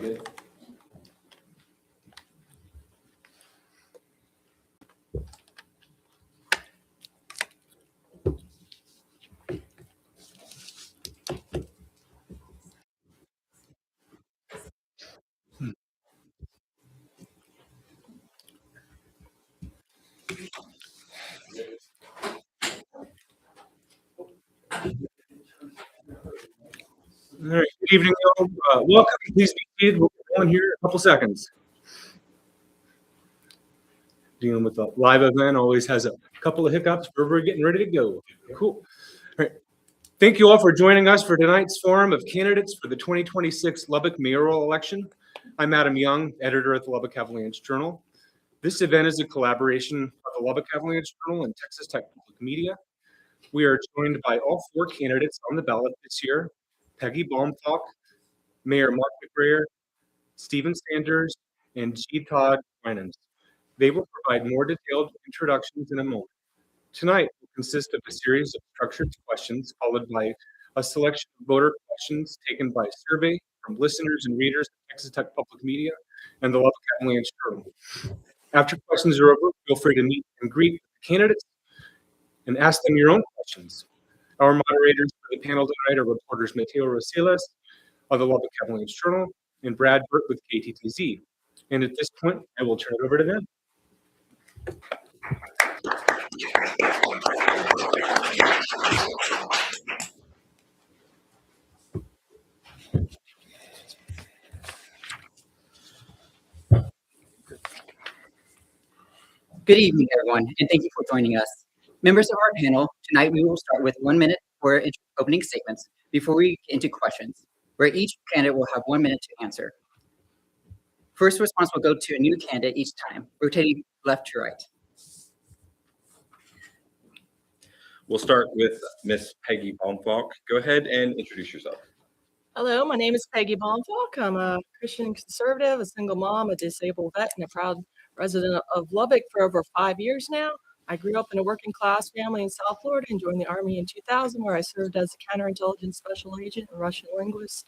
good. All right, good evening, y'all. Welcome. Please be seated. We'll get on here in a couple seconds. Dealing with a live event always has a couple of hiccups, but we're getting ready to go. Cool. All right. Thank you all for joining us for tonight's forum of candidates for the 2026 Lubbock mayoral election. I'm Adam Young, editor at the Lubbock Avalanche Journal. This event is a collaboration of the Lubbock Avalanche Journal and Texas Tech Public Media. We are joined by all four candidates on the ballot this year: Peggy Baumfalk, Mayor Mark McGrayer, Stephen Sanders, and G. Todd Winans. They will provide more detailed introductions in a moment. Tonight will consist of a series of structured questions followed by a selection of voter questions taken by survey from listeners and readers of Texas Tech Public Media and the Lubbock Avalanche Journal. After questions are over, feel free to meet and greet the candidates and ask them your own questions. Our moderators for the panel tonight are reporters Mateo Rosiles of the Lubbock Avalanche Journal and Brad Burt with KTTZ. And at this point, I will turn it over to them. Good evening, everyone, and thank you for joining us. Members of our panel, tonight we will start with 1 minute for opening statements before we get into questions, where each candidate will have 1 minute to answer. First response will go to a new candidate each time, rotating left to right. We'll start with Miss Peggy Baumfalk. Go ahead and introduce yourself. Hello, my name is Peggy Baumfalk. I'm a Christian conservative, a single mom, a disabled vet, and a proud resident of Lubbock for over 5 years now. I grew up in a working class family in South Florida and joined the Army in 2000, where I served as a counterintelligence special agent and Russian linguist.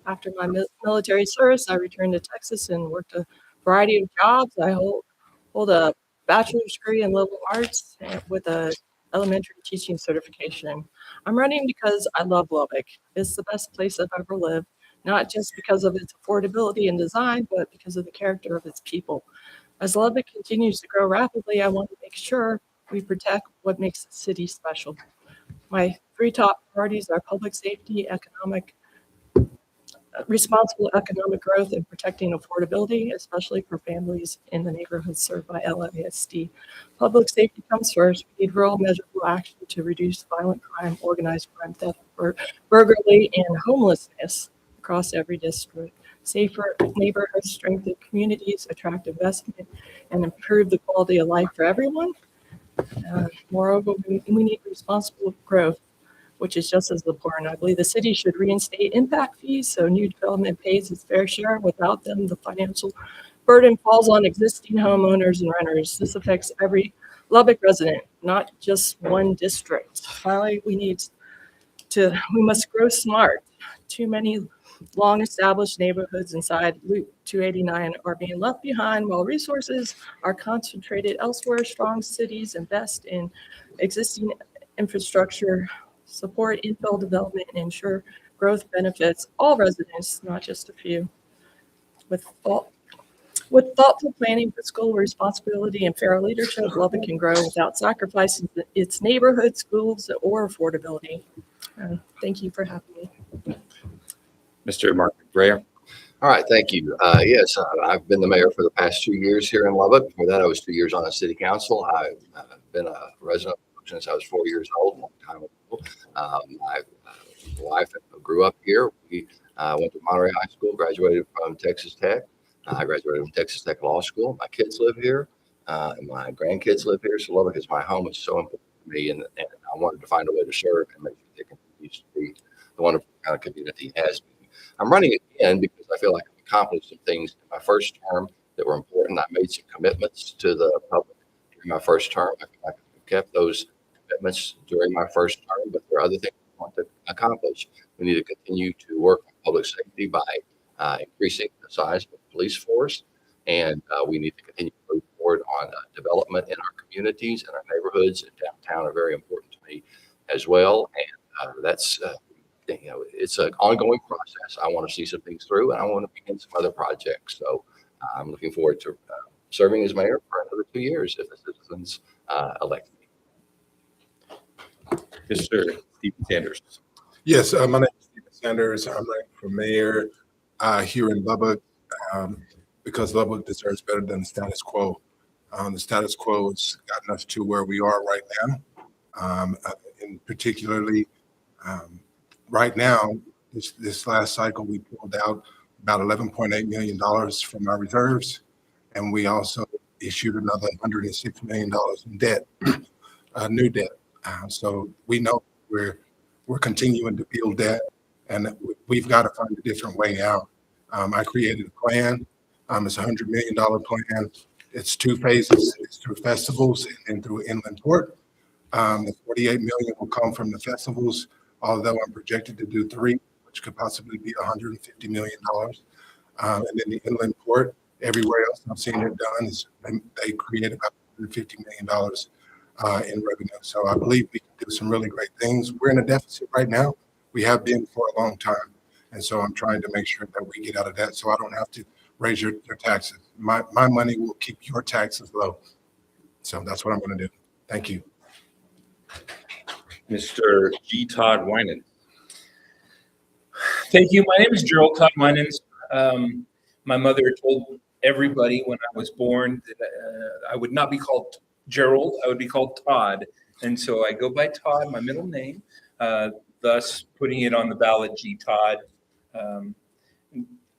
After my military service, I returned to Texas and worked a variety of jobs. I hold a bachelor's degree in liberal arts with a elementary teaching certification. I'm running because I love Lubbock. It's the best place I've ever lived, not just because of its affordability and design, but because of the character of its people. As Lubbock continues to grow rapidly, I want to make sure we protect what makes the city special. My three top priorities are public safety, responsible economic growth, and protecting affordability, especially for families in the neighborhoods served by LASD. Public safety comes first. We need real measurable action to reduce violent crime, organized crime, theft, burglary, and homelessness across every district. Safer neighborhoods, strengthen communities, attract investment, and improve the quality of life for everyone. Moreover, we need responsible growth, which is just as important. I believe the city should reinstate impact fees so new development pays its fair share. Without them, the financial burden falls on existing homeowners and renters. This affects every Lubbock resident, not just one district. Finally, we must grow smart. Too many long-established neighborhoods inside Loop 289 are being left behind while resources are concentrated elsewhere. Strong cities invest in existing infrastructure, support infill development, and ensure growth benefits all residents, not just a few. With thoughtful planning, fiscal responsibility, and fair leadership, Lubbock can grow without sacrificing its neighborhood, schools, or affordability. Thank you for having me. Mr. Mark McGrayer. All right, thank you. Yes, I've been the mayor for the past 2 years here in Lubbock. Before that, I was 2 years on the city council. I've been a resident since I was 4 years old, a long time ago. My wife grew up here. We went to Mayoral High School, graduated from Texas Tech. I graduated from Texas Tech Law School. My kids live here, and my grandkids live here. So Lubbock is my home. It's so important to me, and I wanted to find a way to serve and make sure they continue to be the wonderful kind of community it has been. I'm running again because I feel like I've accomplished some things in my first term that were important. I made some commitments to the public during my first term. I feel like I've kept those commitments during my first term, but there are other things I want to accomplish. We need to continue to work on public safety by increasing the size of the police force, and we need to continue to move forward on development in our communities and our neighborhoods, and downtown are very important to me as well. And that's it's an ongoing process. I want to see some things through, and I want to begin some other projects. So I'm looking forward to serving as mayor for another 2 years if the citizens elect me. Mr. Stephen Sanders. Yes, my name is Stephen Sanders. I'm running for mayor here in Lubbock because Lubbock deserves better than the status quo. The status quo has gotten us to where we are right now. And particularly right now, this last cycle, we pulled out about $11.8 million from our reserves. And we also issued another $106 million in debt, new debt. So we know we're continuing to build debt, and we've got to find a different way out. I created a plan. It's a $100 million plan. It's 2 phases. It's through festivals and then through inland port. The $48 million will come from the festivals, although I'm projected to do 3, which could possibly be $150 million. And then the inland port, everywhere else I've seen it done is they create about $150 million in revenue. So I believe we can do some really great things. We're in a deficit right now. We have been for a long time. And so I'm trying to make sure that we get out of that so I don't have to raise your taxes. My money will keep your taxes low. So that's what I'm going to do. Thank you. Mr. G. Todd Winan. Thank you. My name is Gerald Todd Winans. My mother told everybody when I was born that I would not be called Gerald, I would be called Todd. And so I go by Todd, my middle name, thus putting it on the ballot, G. Todd.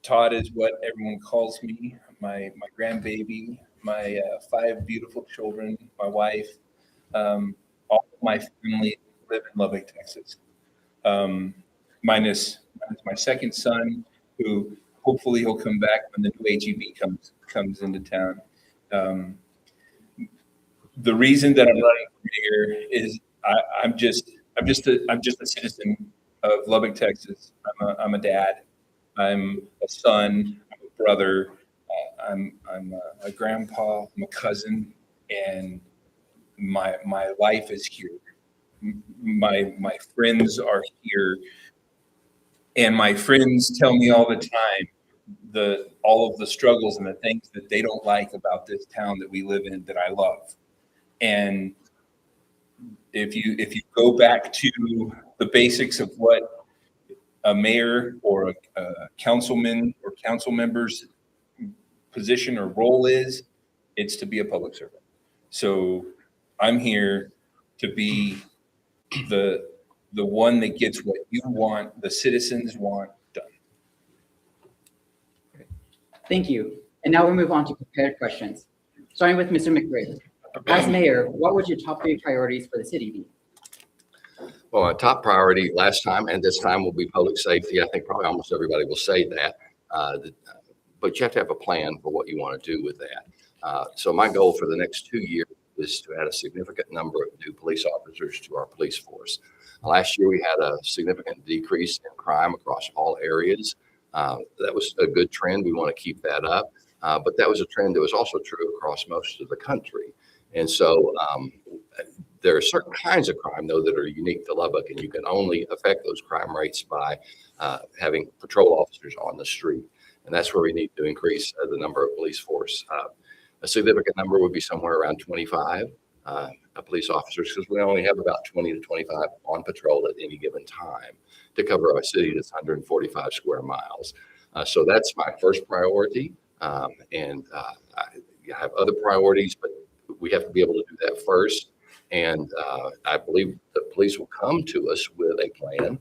Todd is what everyone calls me, my grandbaby, my 5 beautiful children, my wife, all of my family live in Lubbock, Texas. Minus my second son, who hopefully he'll come back when the new HEB comes into town. The reason that I'm running for mayor is I'm just a citizen of Lubbock, Texas. I'm a dad. I'm a son. I'm a brother. I'm a grandpa. I'm a cousin, and my life is here. My friends are here, and my friends tell me all the time all of the struggles and the things that they don't like about this town that we live in that I love. And if you go back to the basics of what a mayor or a councilman or council member's position or role is, it's to be a public servant. So I'm here to be the one that gets what you want, the citizens want done. Thank you. And now we'll move on to prepared questions. Starting with Mr. McRae. As mayor, what would your top 3 priorities for the city be? Well, my top priority last time and this time will be public safety. I think probably almost everybody will say that. But you have to have a plan for what you want to do with that. So my goal for the next 2 years is to add a significant number of new police officers to our police force. Last year, we had a significant decrease in crime across all areas. That was a good trend. We want to keep that up. But that was a trend that was also true across most of the country. And so there are certain kinds of crime, though, that are unique to Lubbock, and you can only affect those crime rates by having patrol officers on the street. And that's where we need to increase the number of police force. A significant number would be somewhere around 25 police officers, because we only have about 20 to 25 on patrol at any given time to cover a city that's 145 square miles. So that's my first priority. And I have other priorities, but we have to be able to do that first. And I believe the police will come to us with a plan,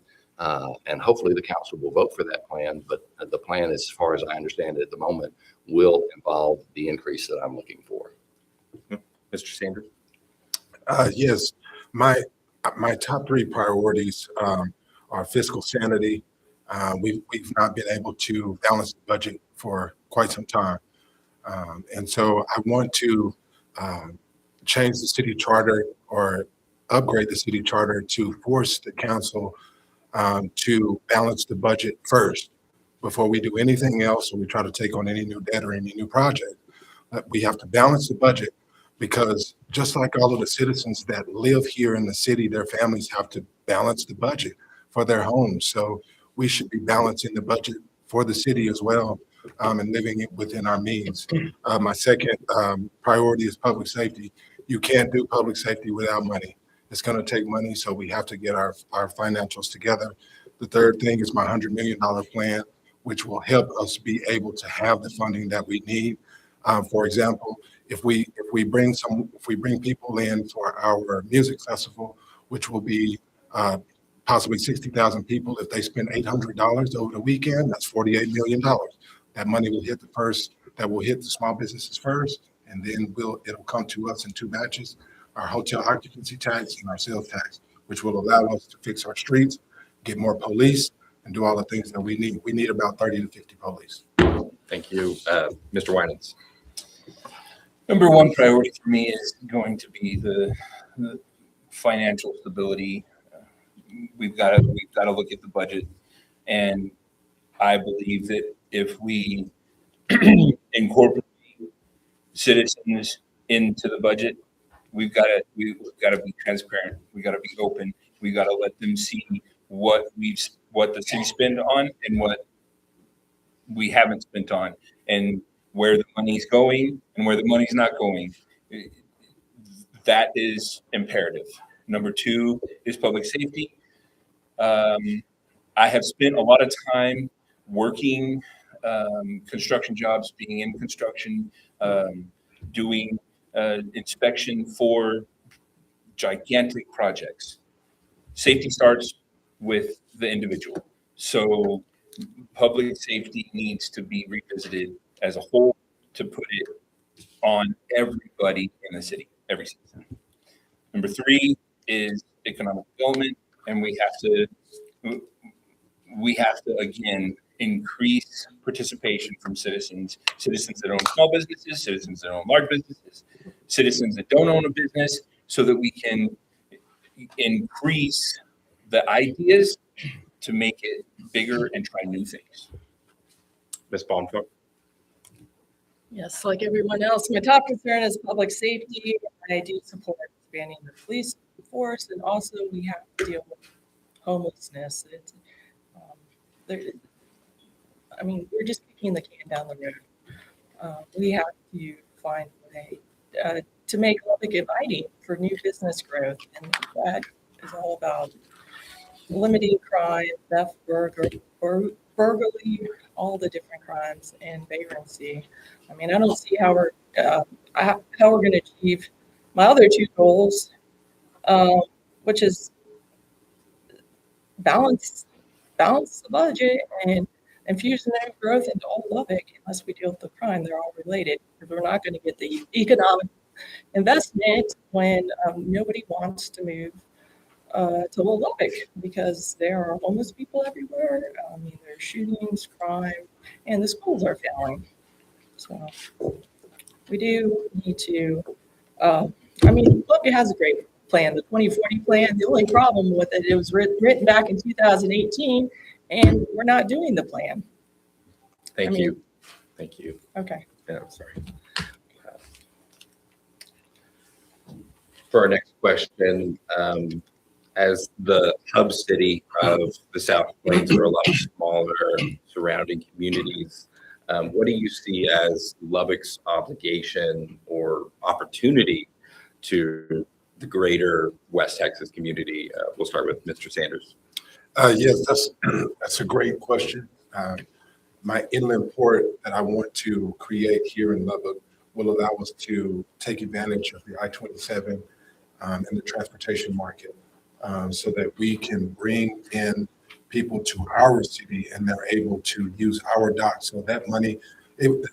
and hopefully the council will vote for that plan. But the plan, as far as I understand it at the moment, will involve the increase that I'm looking for. Mr. Sanders. Yes, my top 3 priorities are fiscal sanity. We've not been able to balance the budget for quite some time. And so I want to change the city charter or upgrade the city charter to force the council to balance the budget first. before we do anything else, or we try to take on any new debt or any new project. We have to balance the budget, because just like all of the citizens that live here in the city, their families have to balance the budget for their homes. So we should be balancing the budget for the city as well, and living it within our means. My second priority is public safety. You can't do public safety without money. It's going to take money, so we have to get our financials together. The third thing is my $100 million plan, which will help us be able to have the funding that we need. For example, if we bring people in for our music festival, which will be possibly 60,000 people, if they spend $800 over the weekend, that's $48 million. That money will hit the small businesses first, and then it'll come to us in two batches: our hotel occupancy tax and our sales tax, which will allow us to fix our streets, get more police, and do all the things that we need. We need about 30 to 50 police. Thank you. Mr. Winans. Number one priority for me is going to be the financial stability. We've got to look at the budget, and I believe that if we incorporate citizens into the budget, we've got to be transparent. We've got to be open. We've got to let them see what the city spend on and what we haven't spent on, and where the money's going and where the money's not going. That is imperative. Number two is public safety. I have spent a lot of time working construction jobs, being in construction, doing inspection for gigantic projects. Safety starts with the individual. So public safety needs to be revisited as a whole to put it on everybody in the city, every citizen. Number three is economic development, and we have to again increase participation from citizens that own small businesses, citizens that own large businesses, citizens that don't own a business, so that we can increase the ideas to make it bigger and try new things. Ms. Baumgartner. Yes, like everyone else, my top concern is public safety. I do support expanding the police force, and also we have to deal with homelessness. We're just kicking the can down the road. We have to find a way to make Lubbock inviting for new business growth, and that is all about limiting crime, theft, burglary, all the different crimes, and vagrancy. I don't see how we're going to achieve my other two goals, which is balance the budget and infuse that growth into all Lubbock. Unless we deal with the crime, they're all related. Because we're not going to get the economic investment when nobody wants to move to Lubbock, because there are homeless people everywhere. There's shootings, crime, and the schools are failing. So we do need to. Lubbock has a great plan, the 2040 plan. The only problem with it was written back in 2018, and we're not doing the plan. Thank you. Thank you. Okay. Yeah, I'm sorry. For our next question, as the hub city of the South Plains or a lot of smaller surrounding communities, what do you see as Lubbock's obligation or opportunity to the greater West Texas community? We'll start with Mr. Sanders. Yes, that's a great question. My inland port that I want to create here in Lubbock will allow us to take advantage of the I-27 and the transportation market, so that we can bring in people to our city and they're able to use our docks. So that money,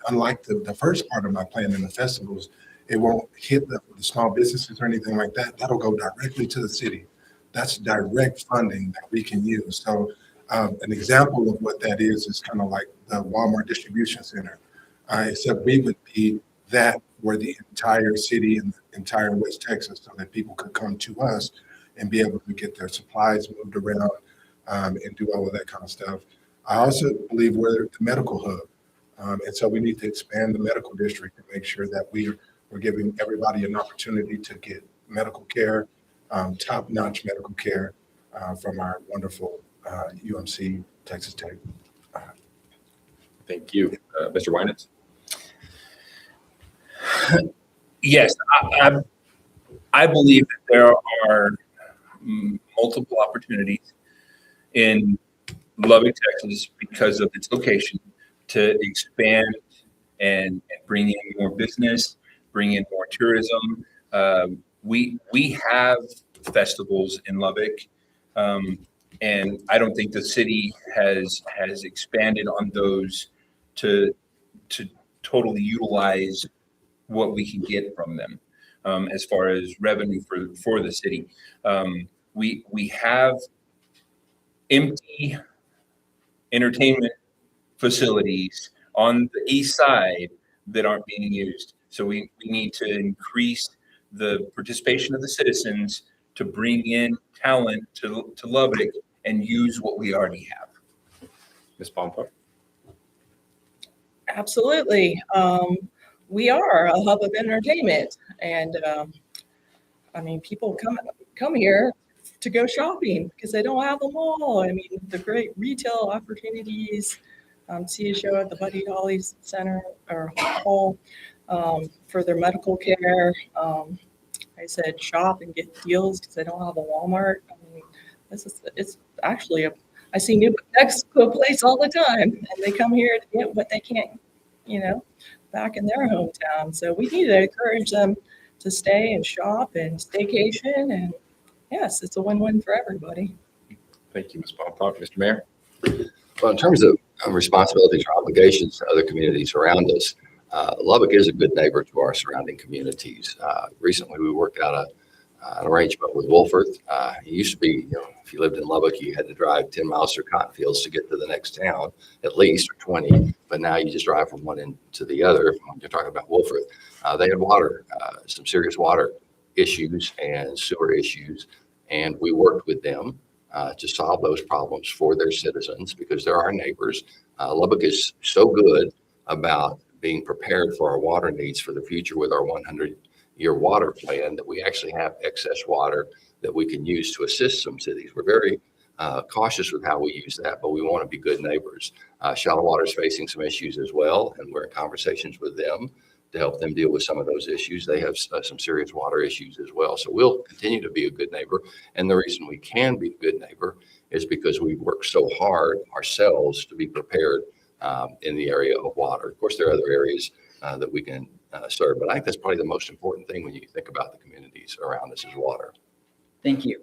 unlike the first part of my plan in the festivals, it won't hit the small businesses or anything like that. That'll go directly to the city. That's direct funding that we can use. So an example of what that is kind of like the Walmart distribution center, except we would be that for the entire city and the entire West Texas, so that people could come to us and be able to get their supplies moved around and do all of that kind of stuff. I also believe we're the medical hub. And so we need to expand the medical district and make sure that we're giving everybody an opportunity to get medical care, top-notch medical care from our wonderful UMC Texas Tech. Thank you. Mr. Winans? Yes, I believe that there are multiple opportunities in Lubbock, Texas, because of its location, to expand and bring in more business, bring in more tourism. We have festivals in Lubbock, and I don't think the city has expanded on those to totally utilize what we can get from them as far as revenue for the city. We have empty entertainment facilities on the east side that aren't being used. So we need to increase the participation of the citizens to bring in talent to Lubbock and use what we already have. Ms. Pompa? Absolutely. We are a hub of entertainment, and I mean, people come here to go shopping because they don't have them all. I mean, the great retail opportunities, see a show at the Buddy Holly Center or Hall for their medical care. I said shop and get deals because they don't have a Walmart. I mean, it's actually I see new Mexico place all the time, and they come here to get what they can't, back in their hometown. So we need to encourage them to stay and shop and staycation, and yes, it's a win-win for everybody. Thank you, Ms. Pompa. Mr. Mayor? Well, in terms of responsibilities or obligations to other communities around us, Lubbock is a good neighbor to our surrounding communities. Recently, we worked out an arrangement with Wolford. It used to be, if you lived in Lubbock, you had to drive 10 miles through cotton fields to get to the next town, at least, or 20. But now you just drive from one end to the other. When you're talking about Wolford, they had some serious water issues and sewer issues, and we worked with them to solve those problems for their citizens because they're our neighbors. Lubbock is so good about being prepared for our water needs for the future with our 100-year water plan that we actually have excess water that we can use to assist some cities. We're very cautious with how we use that, but we want to be good neighbors. Shallow water is facing some issues as well, and we're in conversations with them to help them deal with some of those issues. They have some serious water issues as well. So we'll continue to be a good neighbor. And the reason we can be a good neighbor is because we work so hard ourselves to be prepared in the area of water. Of course, there are other areas that we can serve, but I think that's probably the most important thing when you think about the communities around us is water. Thank you.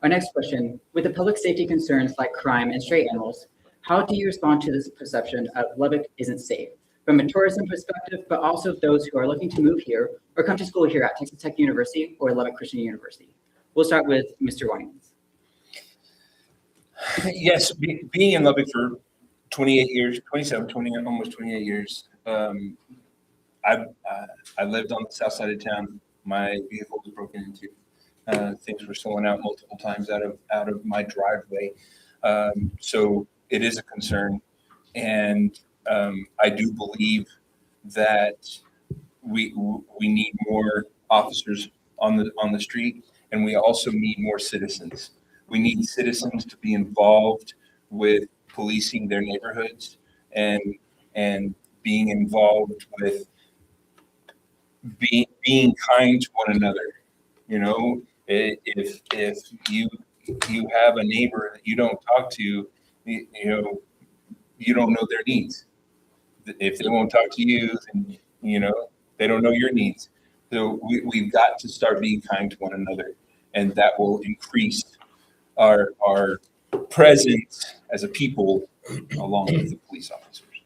Our next question, with the public safety concerns like crime and stray animals, how do you respond to this perception of Lubbock isn't safe? From a tourism perspective, but also those who are looking to move here or come to school here at Texas Tech University or Lubbock Christian University. We'll start with Mr. Winans. Yes, being in Lubbock for 28 years, 27, 20, almost 28 years, I lived on the south side of town. My vehicle was broken into. Things were stolen out multiple times out of my driveway. So it is a concern. And I do believe that we need more officers on the street, and we also need more citizens. We need citizens to be involved with policing their neighborhoods and being involved with being kind to one another. If you have a neighbor that you don't talk to, you don't know their needs. If they won't talk to you, then they don't know your needs. So we've got to start being kind to one another, and that will increase our presence as a people along with the police officers.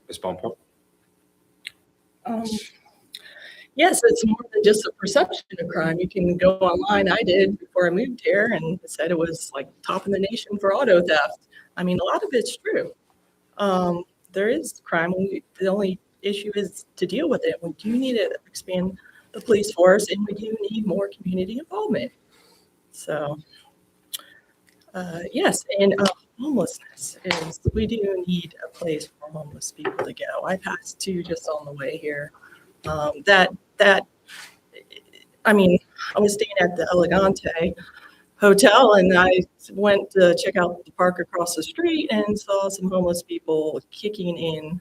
Ms. Pompa? Yes, it's more than just a perception of crime. You can go online. I did before I moved here, and it said it was like top in the nation for auto theft. I mean, a lot of it's true. There is crime. The only issue is to deal with it. We do need to expand the police force, and we do need more community involvement. So, yes, and homelessness is we do need a place for homeless people to go. I passed two just on the way here. I mean, I was staying at the Elegante Hotel, and I went to check out the park across the street and saw some homeless people kicking in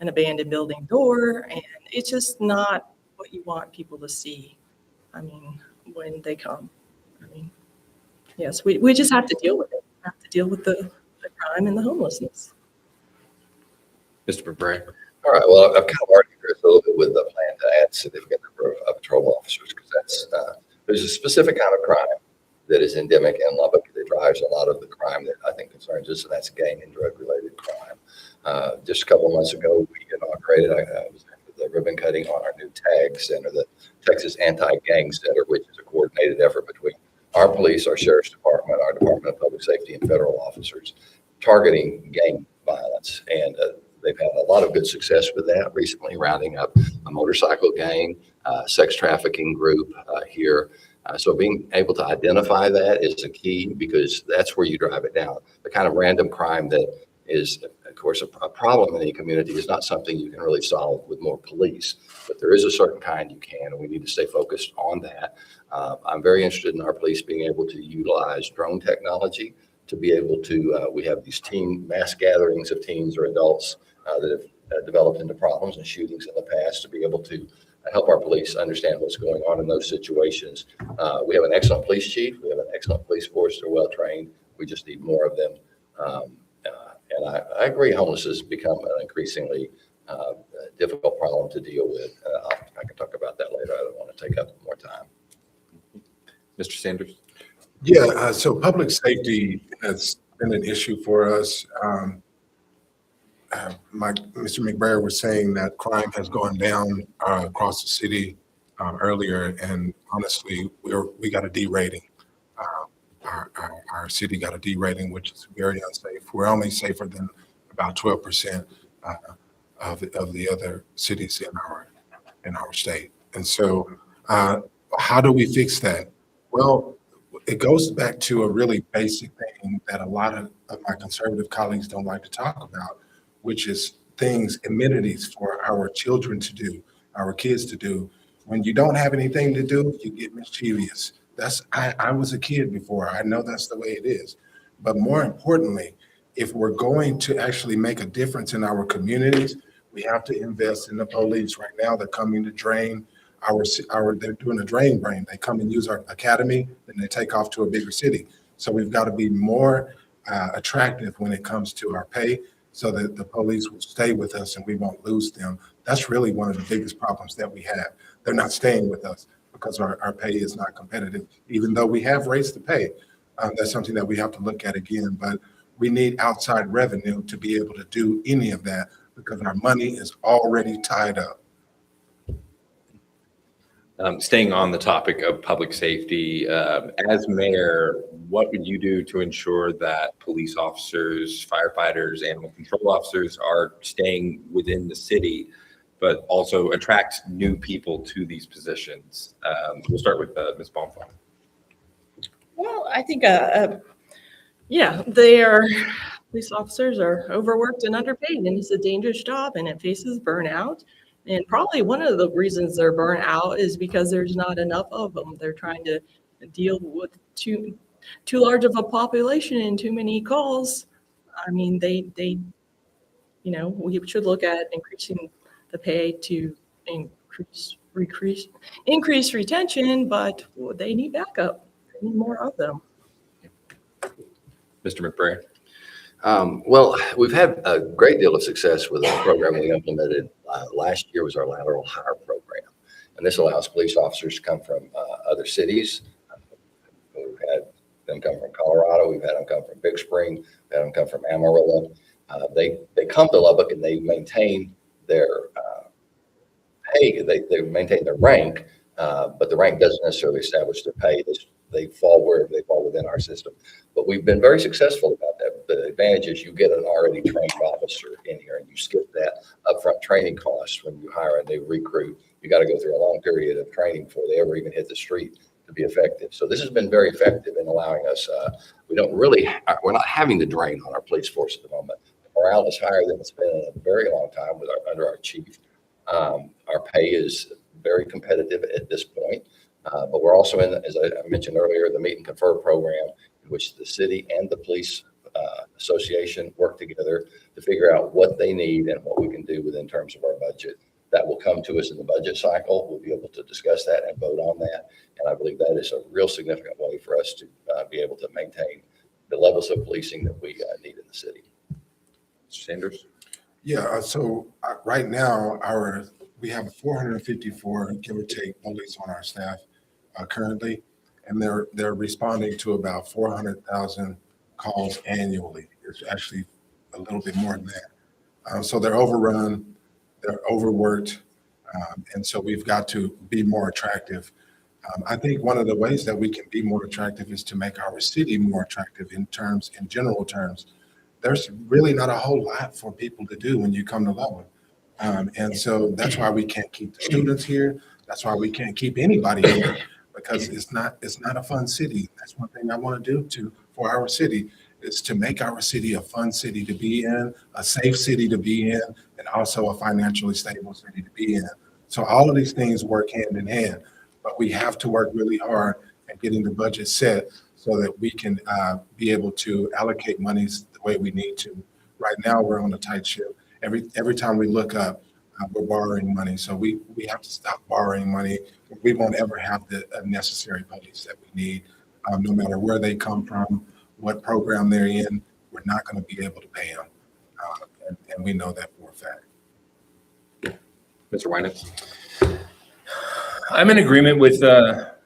an abandoned building door, and it's just not what you want people to see. I mean, when they come. I mean, yes, we just have to deal with it. We have to deal with the crime and the homelessness. Mr. McBride. All right, well, I've kind of argued this a little bit with the plan to add significant number of patrol officers because that's, there's a specific kind of crime that is endemic in Lubbock that drives a lot of the crime that I think concerns us, and that's gang and drug-related crime. Just a couple of months ago, we inaugurated, I was at the ribbon cutting on our new TAG Center, the Texas Anti-Gang Center, which is a coordinated effort between our police, our sheriff's department, our Department of Public Safety, and federal officers targeting gang violence. And they've had a lot of good success with that, recently rounding up a motorcycle gang, sex trafficking group here. So being able to identify that is a key because that's where you drive it down. The kind of random crime that is, of course, a problem in any community is not something you can really solve with more police, but there is a certain kind you can, and we need to stay focused on that. I'm very interested in our police being able to utilize drone technology to be able to, we have these mass gatherings of teens or adults that have developed into problems and shootings in the past to be able to help our police understand what's going on in those situations. We have an excellent police chief. We have an excellent police force. They're well trained. We just need more of them. And I agree, homelessness has become an increasingly difficult problem to deal with. I can talk about that later. I don't want to take up more time. Mr. Sanders. Yeah, so public safety has been an issue for us. Mr. McBride was saying that crime has gone down across the city earlier, and honestly, we got a D rating. Our city got a D rating, which is very unsafe. We're only safer than about 12% of the other cities in our state. And so, how do we fix that? Well, it goes back to a really basic thing that a lot of my conservative colleagues don't like to talk about, which is amenities for our children to do, our kids to do. When you don't have anything to do, you get mischievous. I was a kid before. I know that's the way it is. But more importantly, if we're going to actually make a difference in our communities, we have to invest in the police. Right now, they're coming to drain they're doing a drain brain. They come and use our academy, then they take off to a bigger city. So we've got to be more attractive when it comes to our pay so that the police will stay with us and we won't lose them. That's really one of the biggest problems that we have. They're not staying with us because our pay is not competitive, even though we have raised the pay. That's something that we have to look at again, but we need outside revenue to be able to do any of that because our money is already tied up. Staying on the topic of public safety, as mayor, what would you do to ensure that police officers, firefighters, animal control officers are staying within the city, but also attract new people to these positions? We'll start with Ms. Baumfang. Well, I think, police officers are overworked and underpaid, and it's a dangerous job, and it faces burnout. And probably one of the reasons they're burnt out is because there's not enough of them. They're trying to deal with too large of a population and too many calls. I mean, we should look at increasing the pay to increase retention, but they need backup. They need more of them. Mr. McBride. Well, we've had a great deal of success with a program we implemented last year. Was our lateral hire program, and this allows police officers to come from other cities. We've had them come from Colorado. We've had them come from Big Spring. We've had them come from Amarillo. They come to Lubbock and they maintain their pay. They maintain their rank, but the rank doesn't necessarily establish their pay. They fall where they fall within our system. But we've been very successful about that. The advantage is you get an already trained officer in here and you skip that upfront training cost when you hire a new recruit. You got to go through a long period of training before they ever even hit the street to to be effective. So this has been very effective in allowing us, we're not having to drain on our police force at the moment. Morale is higher than it's been in a very long time under our chief. Our pay is very competitive at this point, but we're also in, as I mentioned earlier, the Meet and Confer program, in which the city and the police association work together to figure out what they need and what we can do within terms of our budget. That will come to us in the budget cycle. We'll be able to discuss that and vote on that. And I believe that is a real significant way for us to be able to maintain the levels of policing that we need in the city. Mr. Sanders? Yeah, so right now, we have 454, give or take, police on our staff currently, and they're responding to about 400,000 calls annually. It's actually a little bit more than that. So they're overrun, they're overworked, and so we've got to be more attractive. I think one of the ways that we can be more attractive is to make our city more attractive in general terms. There's really not a whole lot for people to do when you come to Lubbock. And so that's why we can't keep the students here. That's why we can't keep anybody here, because it's not a fun city. That's one thing I want to do for our city, is to make our city a fun city to be in, a safe city to be in, and also a financially stable city to be in. So all of these things work hand in hand, but we have to work really hard at getting the budget set so that we can be able to allocate monies the way we need to. Right now, we're on a tight ship. Every time we look up, we're borrowing money. So we have to stop borrowing money. We won't ever have the necessary police that we need, no matter where they come from, what program they're in. We're not going to be able to pay them. And we know that for a fact. Mr. Winans? I'm in agreement with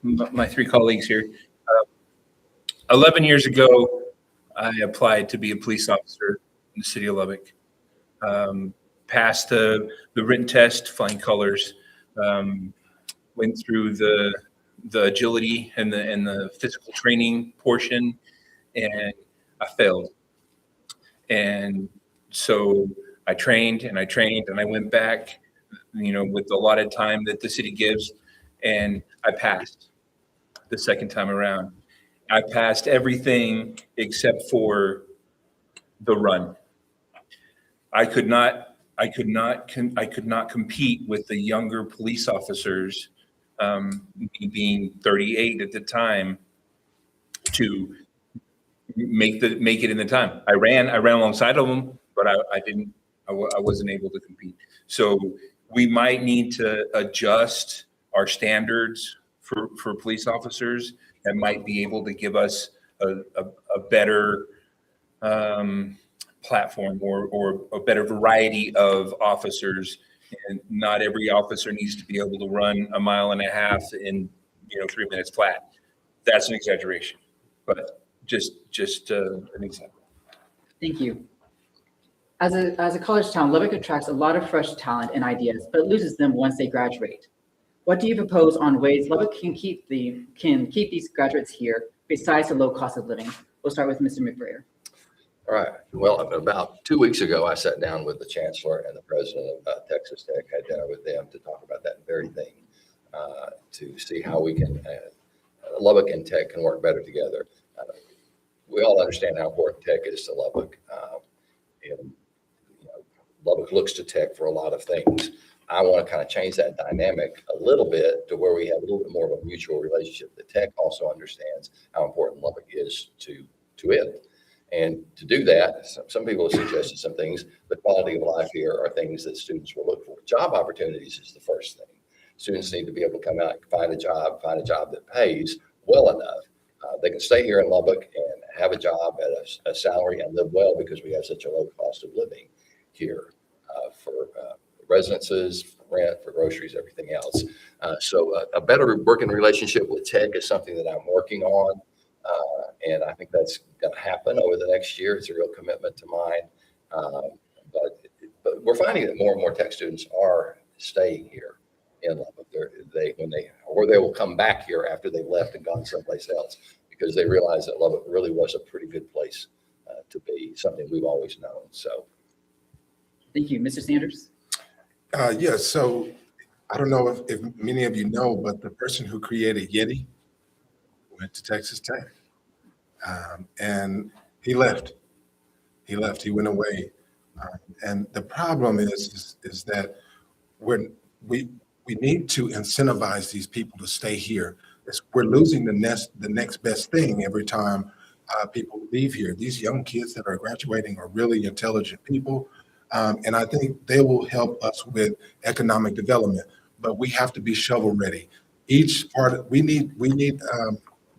my three colleagues here. 11 years ago, I applied to be a police officer in the city of Lubbock. Passed the written test, flying colors, went through the agility and the physical training portion, and I failed. And so I trained and I went back, with the allotted time that the city gives, and I passed the second time around. I passed everything except for the run. I could not compete with the younger police officers, me being 38 at the time, to make it in the time. I ran alongside of them, but I wasn't able to compete. So we might need to adjust our standards for police officers that might be able to give us a better platform or a better variety of officers. And not every officer needs to be able to run 1.5 miles in 3 minutes flat. That's an exaggeration, but just an example. Thank you. As a college town, Lubbock attracts a lot of fresh talent and ideas, but loses them once they graduate. What do you propose on ways Lubbock can keep these graduates here besides the low cost of living? We'll start with Mr. McBrayer. All right. Well, about 2 weeks ago, I sat down with the chancellor and the president of Texas Tech, had dinner with them to talk about that very thing, to see how we can, Lubbock and Tech can work better together. We all understand how important Tech is to Lubbock. And Lubbock looks to Tech for a lot of things. I want to kind of change that dynamic a little bit to where we have a little bit more of a mutual relationship. The Tech also understands how important Lubbock is to it. And to do that, some people have suggested some things. The quality of life here are things that students will look for. Job opportunities is the first thing. Students need to be able to come out and find a job that pays well enough. They can stay here in Lubbock and have a job at a salary and live well, because we have such a low cost of living here for residences, for rent, for groceries, everything else. So a better working relationship with Tech is something that I'm working on. And I think that's going to happen over the next year. It's a real commitment to mine. But we're finding that more and more Tech students are staying here in Lubbock. They will come back here after they've left and gone someplace else, because they realize that Lubbock really was a pretty good place to be, something we've always known. So, thank you, Mr. Sanders. Yes. So I don't know if many of you know, but the person who created Yeti went to Texas Tech. And he left. He went away. And the problem is that we're, we, we need to incentivize these people to stay here. We're losing the next best thing every time people leave here. These young kids that are graduating are really intelligent people. And I think they will help us with economic development, but we have to be shovel ready. We need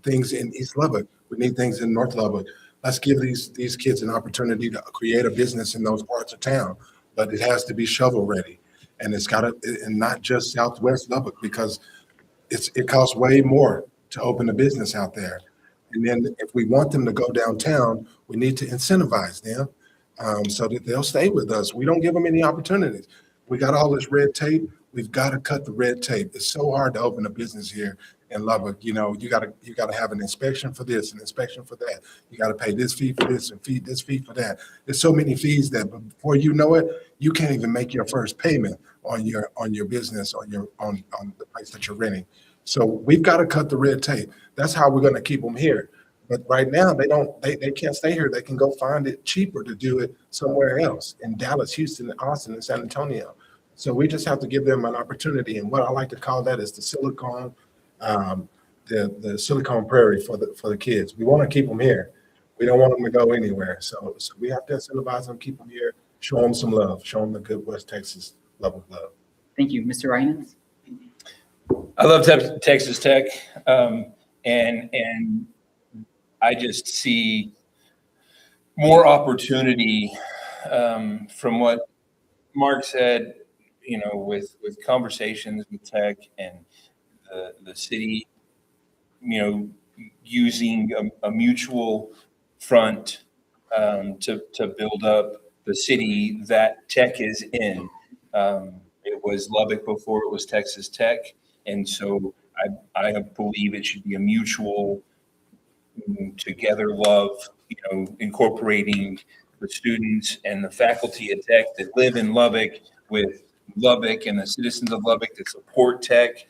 things in East Lubbock. We need things in North Lubbock. Let's give these kids an opportunity to create a business in those parts of town, but it has to be shovel ready. And and not just Southwest Lubbock, because it costs way more to open a business out there. And then if we want them to go downtown, we need to incentivize them so that they'll stay with us. We don't give them any opportunities. We got all this red tape. We've got to cut the red tape. It's so hard to open a business here in Lubbock. You got to have an inspection for this, an inspection for that. You got to pay this fee for this and this fee for that. There's so many fees that before you know it, you can't even make your first payment on your business, on the place that you're renting. So we've got to cut the red tape. That's how we're going to keep them here. But right now they can't stay here. They can go find it cheaper to do it somewhere else in Dallas, Houston, Austin, and San Antonio. So we just have to give them an opportunity. And what I like to call that is the Silicon, the Silicon Prairie for the kids. We want to keep them here. We don't want them to go anywhere. So we have to incentivize them, keep them here, show them some love, show them the good West Texas love. Thank you. Mr. Ryans? I love Texas Tech, and I just see more opportunity from what Mark said. With conversations with Tech and the city, using a mutual front to build up the city that Tech is in. It was Lubbock before it was Texas Tech. And so I believe it should be a mutual together love, incorporating the students and the faculty at Tech that live in Lubbock with Lubbock and the citizens of Lubbock that support Tech.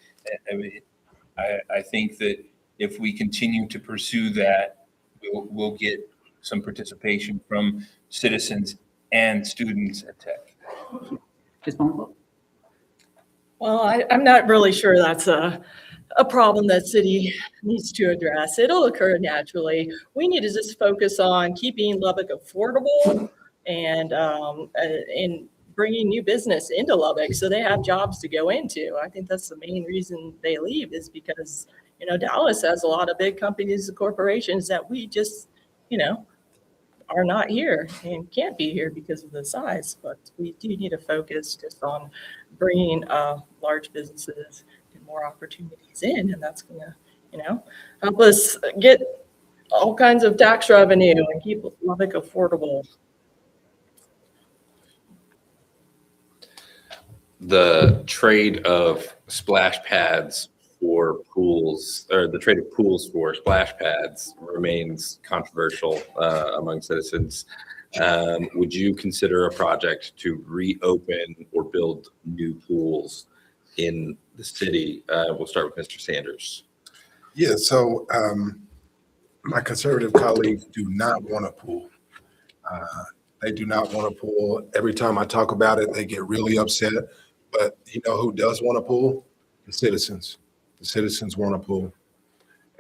I think that if we continue to pursue that, we'll get some participation from citizens and students at Tech. Ms. Bonko? Well, I'm not really sure that's a problem that city needs to address. It'll occur naturally. We need to just focus on keeping Lubbock affordable and bringing new business into Lubbock so they have jobs to go into. I think that's the main reason they leave, is because, Dallas has a lot of big companies and corporations that we just, are not here and can't be here because of the size. But we do need to focus just on bringing large businesses and more opportunities in, and that's going to, help us get all kinds of tax revenue and keep Lubbock affordable. The trade of splash pads for pools, or the trade of pools for splash pads, remains controversial among citizens. Would you consider a project to reopen or build new pools in the city? We'll start with Mr. Sanders. Yeah, so my conservative colleagues do not want a pool. They do not want a pool. Every time I talk about it, they get really upset. But you know who does want a pool? The citizens. The citizens want a pool.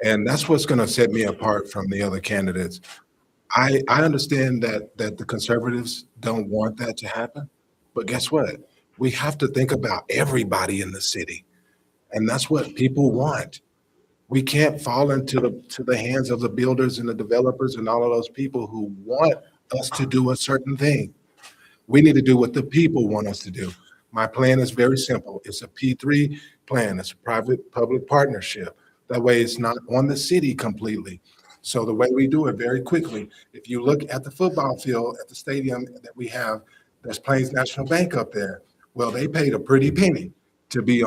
And that's what's going to set me apart from the other candidates. I understand that the conservatives don't want that to happen. But guess what? We have to think about everybody in the city. And that's what people want. We can't fall into the hands of the builders and the developers and all of those people who want us to do a certain thing. We need to do what the people want us to do. My plan is very simple. It's a P3 plan. It's a private-public partnership. That way it's not on the city completely. So the way we do it very quickly, if you look at the football field at the stadium that we have, there's Plains National Bank up there. Well, they paid a pretty penny to be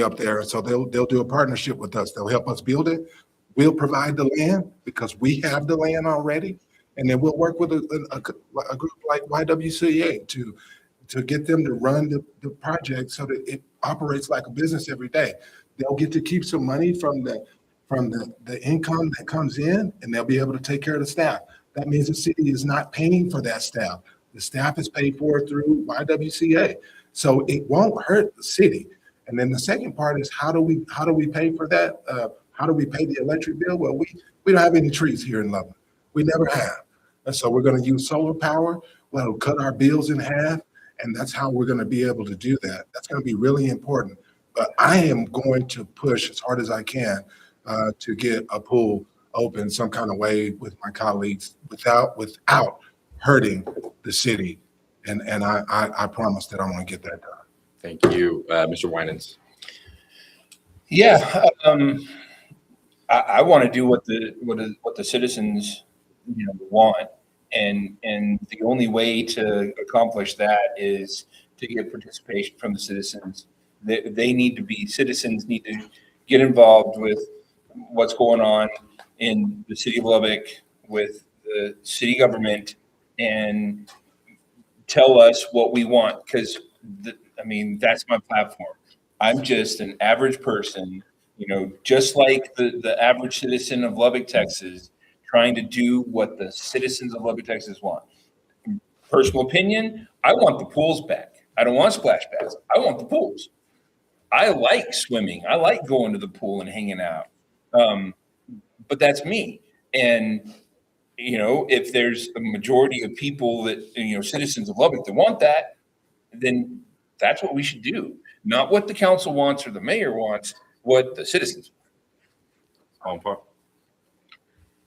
up there. So they'll do a partnership with us. They'll help us build it. We'll provide the land because we have the land already. And then we'll work with a group like YWCA to get them to run the project so that it operates like a business every day. They'll get to keep some money from the from the income that comes in, and they'll be able to take care of the staff. That means the city is not paying for that staff. The staff is paid for through YWCA. So it won't hurt the city. And then the second part is how do we pay for that? How do we pay the electric bill? Well, we don't have any trees here in Lubbock. We never have. And so we're going to use solar power. We'll cut our bills in half. And that's how we're going to be able to do that. That's going to be really important. But I am going to push as hard as I can to get a pool open some kind of way with my colleagues without hurting the city. And I promise that I'm going to get that done. Thank you, Mr. Winans. Yeah, I want to do what the citizens, want, and the only way to accomplish that is to get participation from the citizens. Citizens need to get involved with what's going on in the city of Lubbock with the city government and tell us what we want, because that's my platform. I'm just an average person, just like the average citizen of Lubbock, Texas, trying to do what the citizens of Lubbock, Texas want. Personal opinion, I want the pools back. I don't want splash pads. I want the pools. I like swimming. I like going to the pool and hanging out. But that's me. And, if there's a majority of people that, citizens of Lubbock that want that, then that's what we should do. Not what the council wants or the mayor wants, what the citizens want.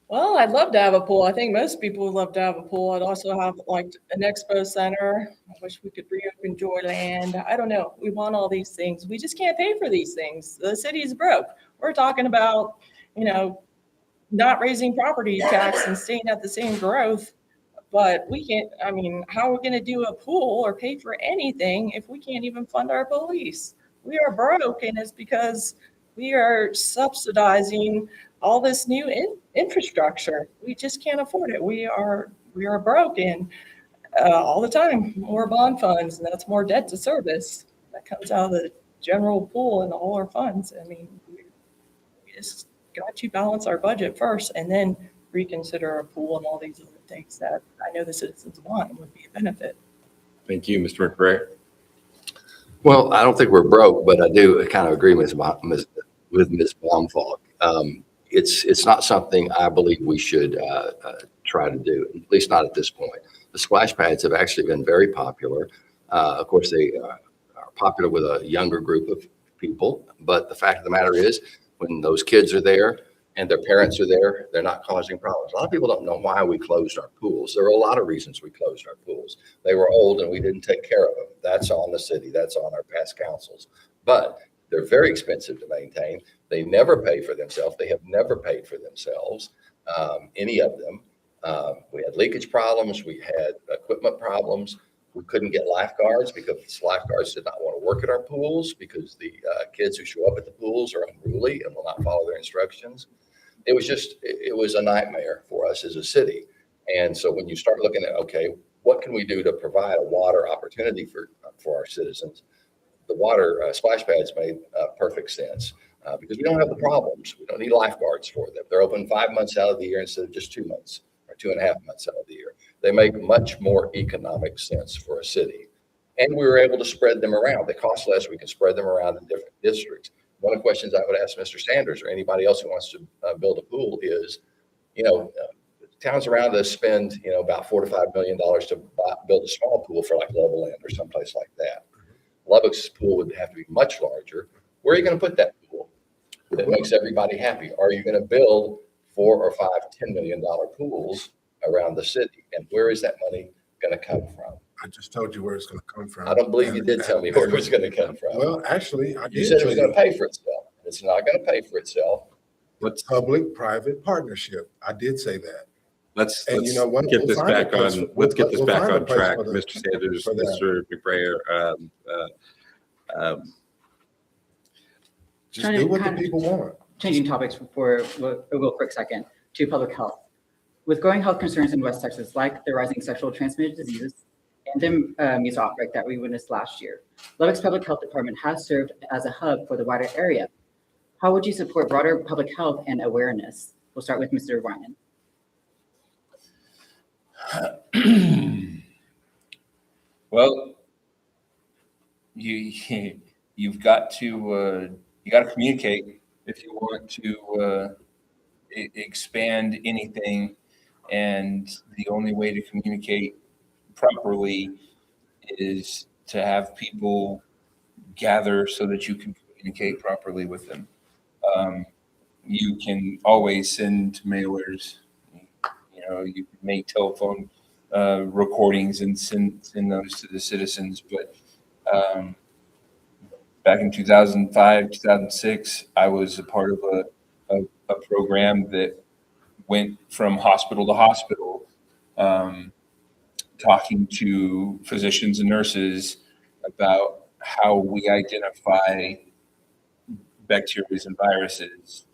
Well, I'd love to have a pool. I think most people would love to have a pool. I'd also have like an expo center. I wish we could reopen Joyland. I don't know. We want all these things. We just can't pay for these things. The city's broke. We're talking about, not raising property tax and staying at the same growth. But we can't, how are we going to do a pool or pay for anything if we can't even fund our police? We are broke, and it's because we are subsidizing all this new infrastructure. We just can't afford it. We are broken all the time. More bond funds, and that's more debt to service. That comes out of the general pool and all our funds. We just got to balance our budget first and then reconsider a pool and all these other things that I know the citizens want and would be a benefit. Thank you, Mr. McRae. Well, I don't think we're broke, but I do kind of agree with Ms. Blomfalk. It's not something I believe we should try to do, at least not at this point. The splash pads have actually been very popular. Of course, they are popular with a younger group of people, but the fact of the matter is, when those kids are there and their parents are there, they're not causing problems. A lot of people don't know why we closed our pools. There are a lot of reasons we closed our pools. They were old and we didn't take care of them. That's on the city. That's on our past councils. But they're very expensive to maintain. They never pay for themselves. They have never paid for themselves, any of them. We had leakage problems. We had equipment problems. We couldn't get lifeguards because lifeguards did not want to work at our pools because the kids who show up at the pools are unruly and will not follow their instructions. It was a nightmare for us as a city. And so when you start looking at, okay, what can we do to provide a water opportunity for our citizens? The water splash pads made perfect sense because we don't have the problems. We don't need lifeguards for them. They're open 5 months out of the year instead of just 2 months or 2.5 months out of the year. They make much more economic sense for a city. And we were able to spread them around. They cost less. We can spread them around in different districts. One of the questions I would ask Mr. Sanders or anybody else who wants to build a pool is, towns around us spend, about $4 to $5 million to build a small pool for like Level End or someplace like that. Lubbock's pool would have to be much larger. Where are you going to put that pool that makes everybody happy? Are you going to build $4 or $5, $10 million pools around the city? And where is that money going to come from? I just told you where it's going to come from. I don't believe you did tell me where it was going to come from. Well, actually, I did. You said it was going to pay for itself. It's not going to pay for itself. It's public-private partnership. I did say that. Let's get this back on track, Mr. Sanders, Mr. McRae. Just do what the people want. Changing topics for a real quick second to public health. With growing health concerns in West Texas, like the rising sexual transmitted diseases and the measles outbreak that we witnessed last year, Lubbock's Public Health Department has served as a hub for the wider area. How would you support broader public health and awareness? We'll start with Mr. Ryan. Well, you've got to communicate if you want to expand anything, and the only way to communicate properly is to have people gather so that you can communicate properly with them. You can always send mailers. You can make telephone recordings and send those to the citizens. But back in 2005, 2006, I was a part of a program that went from hospital to hospital, talking to physicians and nurses about how we identify bacteria and viruses.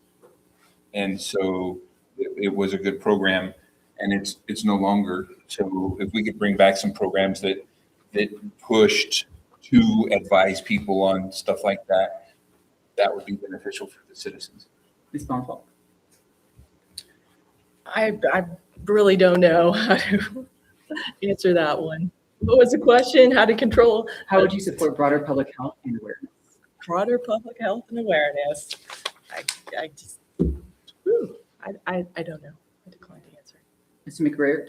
And so it was a good program, and it's no longer. So if we could bring back some programs that pushed to advise people on stuff like that, that would be beneficial for the citizens. Ms. Bonfalt. I really don't know how to answer that one. What was the question? How to control? How would you support broader public health and awareness? Broader public health and awareness? I just, I don't know. I decline to answer. Mr. McBrayer.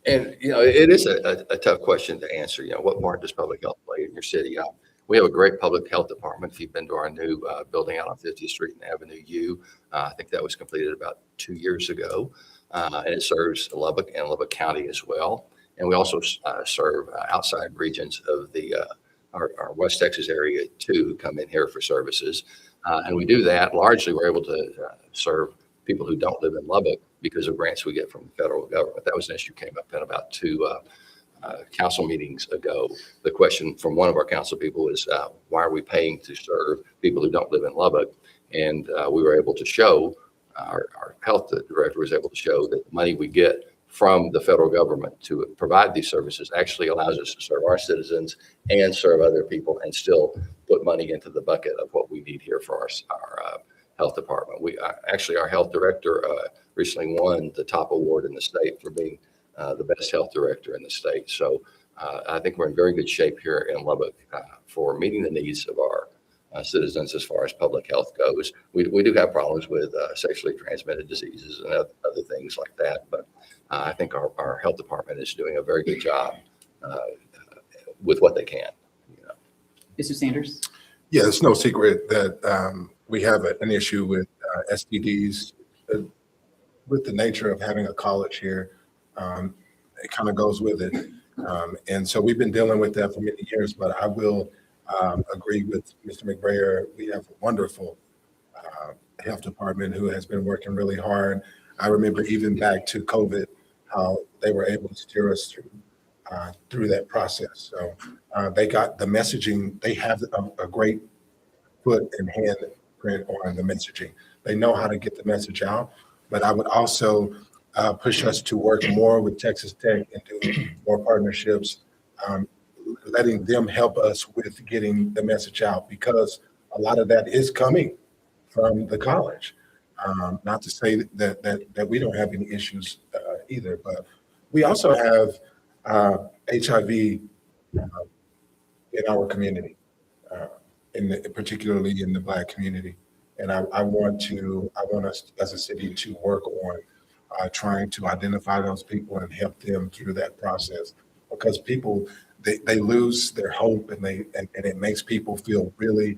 And, it is a tough question to answer. What part does public health play in your city? We have a great public health department. If you've been to our new building out on 50th Street and Avenue U, I think that was completed about 2 years ago. And it serves Lubbock and Lubbock County as well. And we also serve outside regions of our West Texas area too, who come in here for services. And we do that. Largely, we're able to serve people who don't live in Lubbock because of grants we get from the federal government. That was an issue came up in about two council meetings ago. The question from one of our council people is, why are we paying to serve people who don't live in Lubbock? And we were able to show, our health director was able to show that the money we get from the federal government to provide these services actually allows us to serve our citizens and serve other people and still put money into the bucket of what we need here for our health department. Actually, our health director recently won the top award in the state for being the best health director in the state. So I think we're in very good shape here in Lubbock for meeting the needs of our citizens as far as public health goes. We do have problems with sexually transmitted diseases and other things like that, but I think our health department is doing a very good job with what they can. Mr. Sanders. Yeah, it's no secret that we have an issue with STDs. With the nature of having a college here, it kind of goes with it. And so we've been dealing with that for many years, but I will agree with Mr. McBrayer. We have a wonderful health department who has been working really hard. I remember even back to COVID, how they were able to steer us through that process. So they got the messaging. They have a great foot and hand print on the messaging. They know how to get the message out. But I would also push us to work more with Texas Tech and do more partnerships, letting them help us with getting the message out, because a lot of that is coming from the college. Not to say that we don't have any issues either, but we also have HIV in our community, particularly in the Black community. And I want us as a city to work on trying to identify those people and help them through that process, because people, they lose their hope and it makes people feel really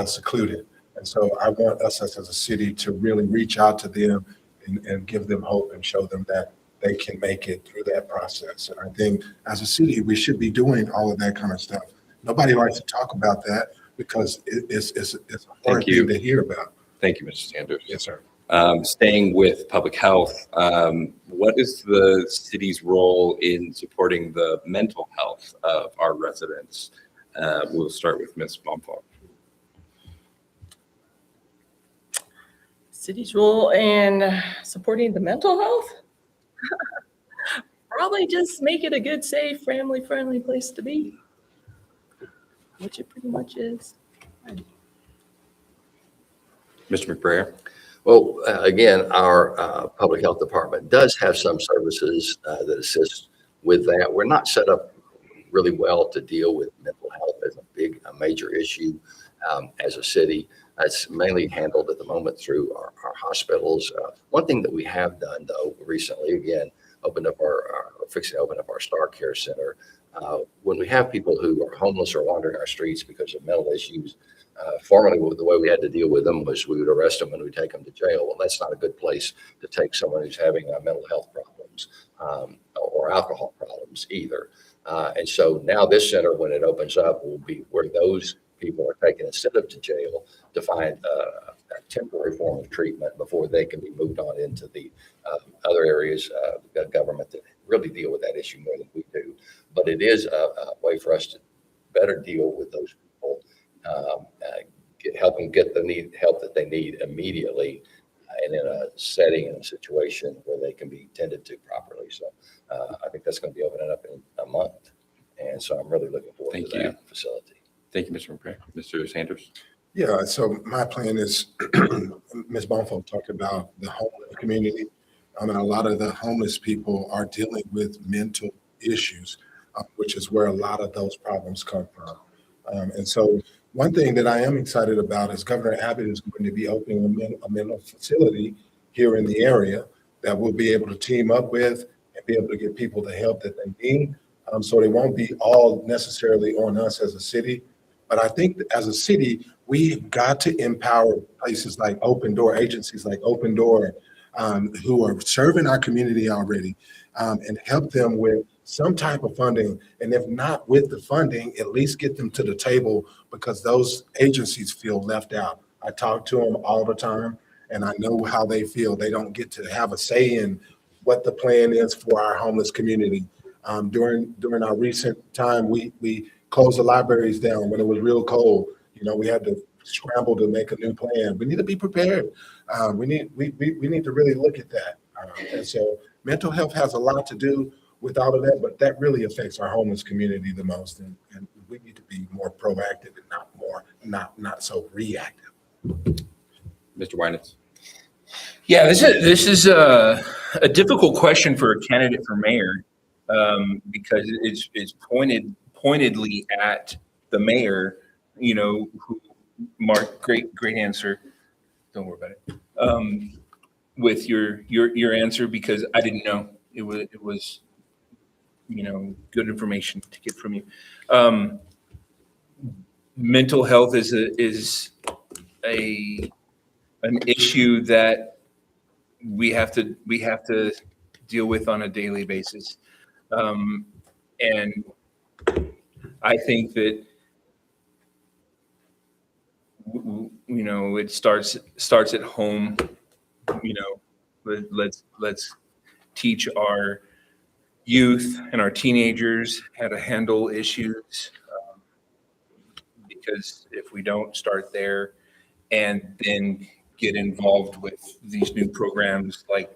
secluded. And so I want us as a city to really reach out to them and give them hope and show them that they can make it through that process. And I think as a city, we should be doing all of that kind of stuff. Nobody likes to talk about that because it's a hard thing to hear about. Thank you, Mr. Sanders. Yes, sir. Staying with public health, what is the city's role in supporting the mental health of our residents? We'll start with Ms. Baumfall. City's role in supporting the mental health? Probably just make it a good, safe, family-friendly place to be, which it pretty much is. Mr. McBrayer? Well, again, our public health department does have some services that assist with that. We're not set up really well to deal with mental health as a major issue as a city. It's mainly handled at the moment through our hospitals. One thing that we have done, though, recently, again, fixing to open up our Star Care Center. When we have people who are homeless or wandering our streets because of mental issues, formerly the way we had to deal with them was we would arrest them and we'd take them to jail. Well, that's not a good place to take someone who's having mental health problems or alcohol problems either. And so now this center, when it opens up, will be where those people are taken instead of to jail to find a temporary form of treatment before they can be moved on into the other areas of the government that really deal with that issue more than we do. But it is a way for us to better deal with those people, help them get the help that they need immediately and in a setting and a situation where they can be tended to properly. So I think that's going to be opening up in a month. And so I'm really looking forward to that facility. Thank you, Mr. McBrayer. Mr. Sanders? Yeah, so my plan is, Ms. Bonfolk talked about the homeless community. I mean, a lot of the homeless people are dealing with mental issues, which is where a lot of those problems come from. And so one thing that I am excited about is Governor Abbott is going to be opening a mental facility here in the area that we'll be able to team up with and be able to get people the help that they need. So they won't be all necessarily on us as a city. But I think that as a city, we've got to empower places like Open Door, agencies like Open Door, who are serving our community already, and help them with some type of funding. And if not with the funding, at least get them to the table because those agencies feel left out. I talk to them all the time and I know how they feel. They don't get to have a say in what the plan is for our homeless community. During our recent time, we closed the libraries down when it was real cold. You know, we had to scramble to make a new plan. We need to be prepared. We need to really look at that. And so mental health has a lot to do with all of that, but that really affects our homeless community the most. And we need to be more proactive and not so reactive. Mr. Winans? Yeah, this is a difficult question for a candidate for mayor because it's pointedly at the mayor, you know, who Mark, great answer. Don't worry about it. With your answer, because I didn't know it was you know, good information to get from you. Mental health is an issue that we have to deal with on a daily basis, and I think that you know it starts at home. You know, let's teach our youth and our teenagers how to handle issues, because if we don't start there and then get involved with these new programs like,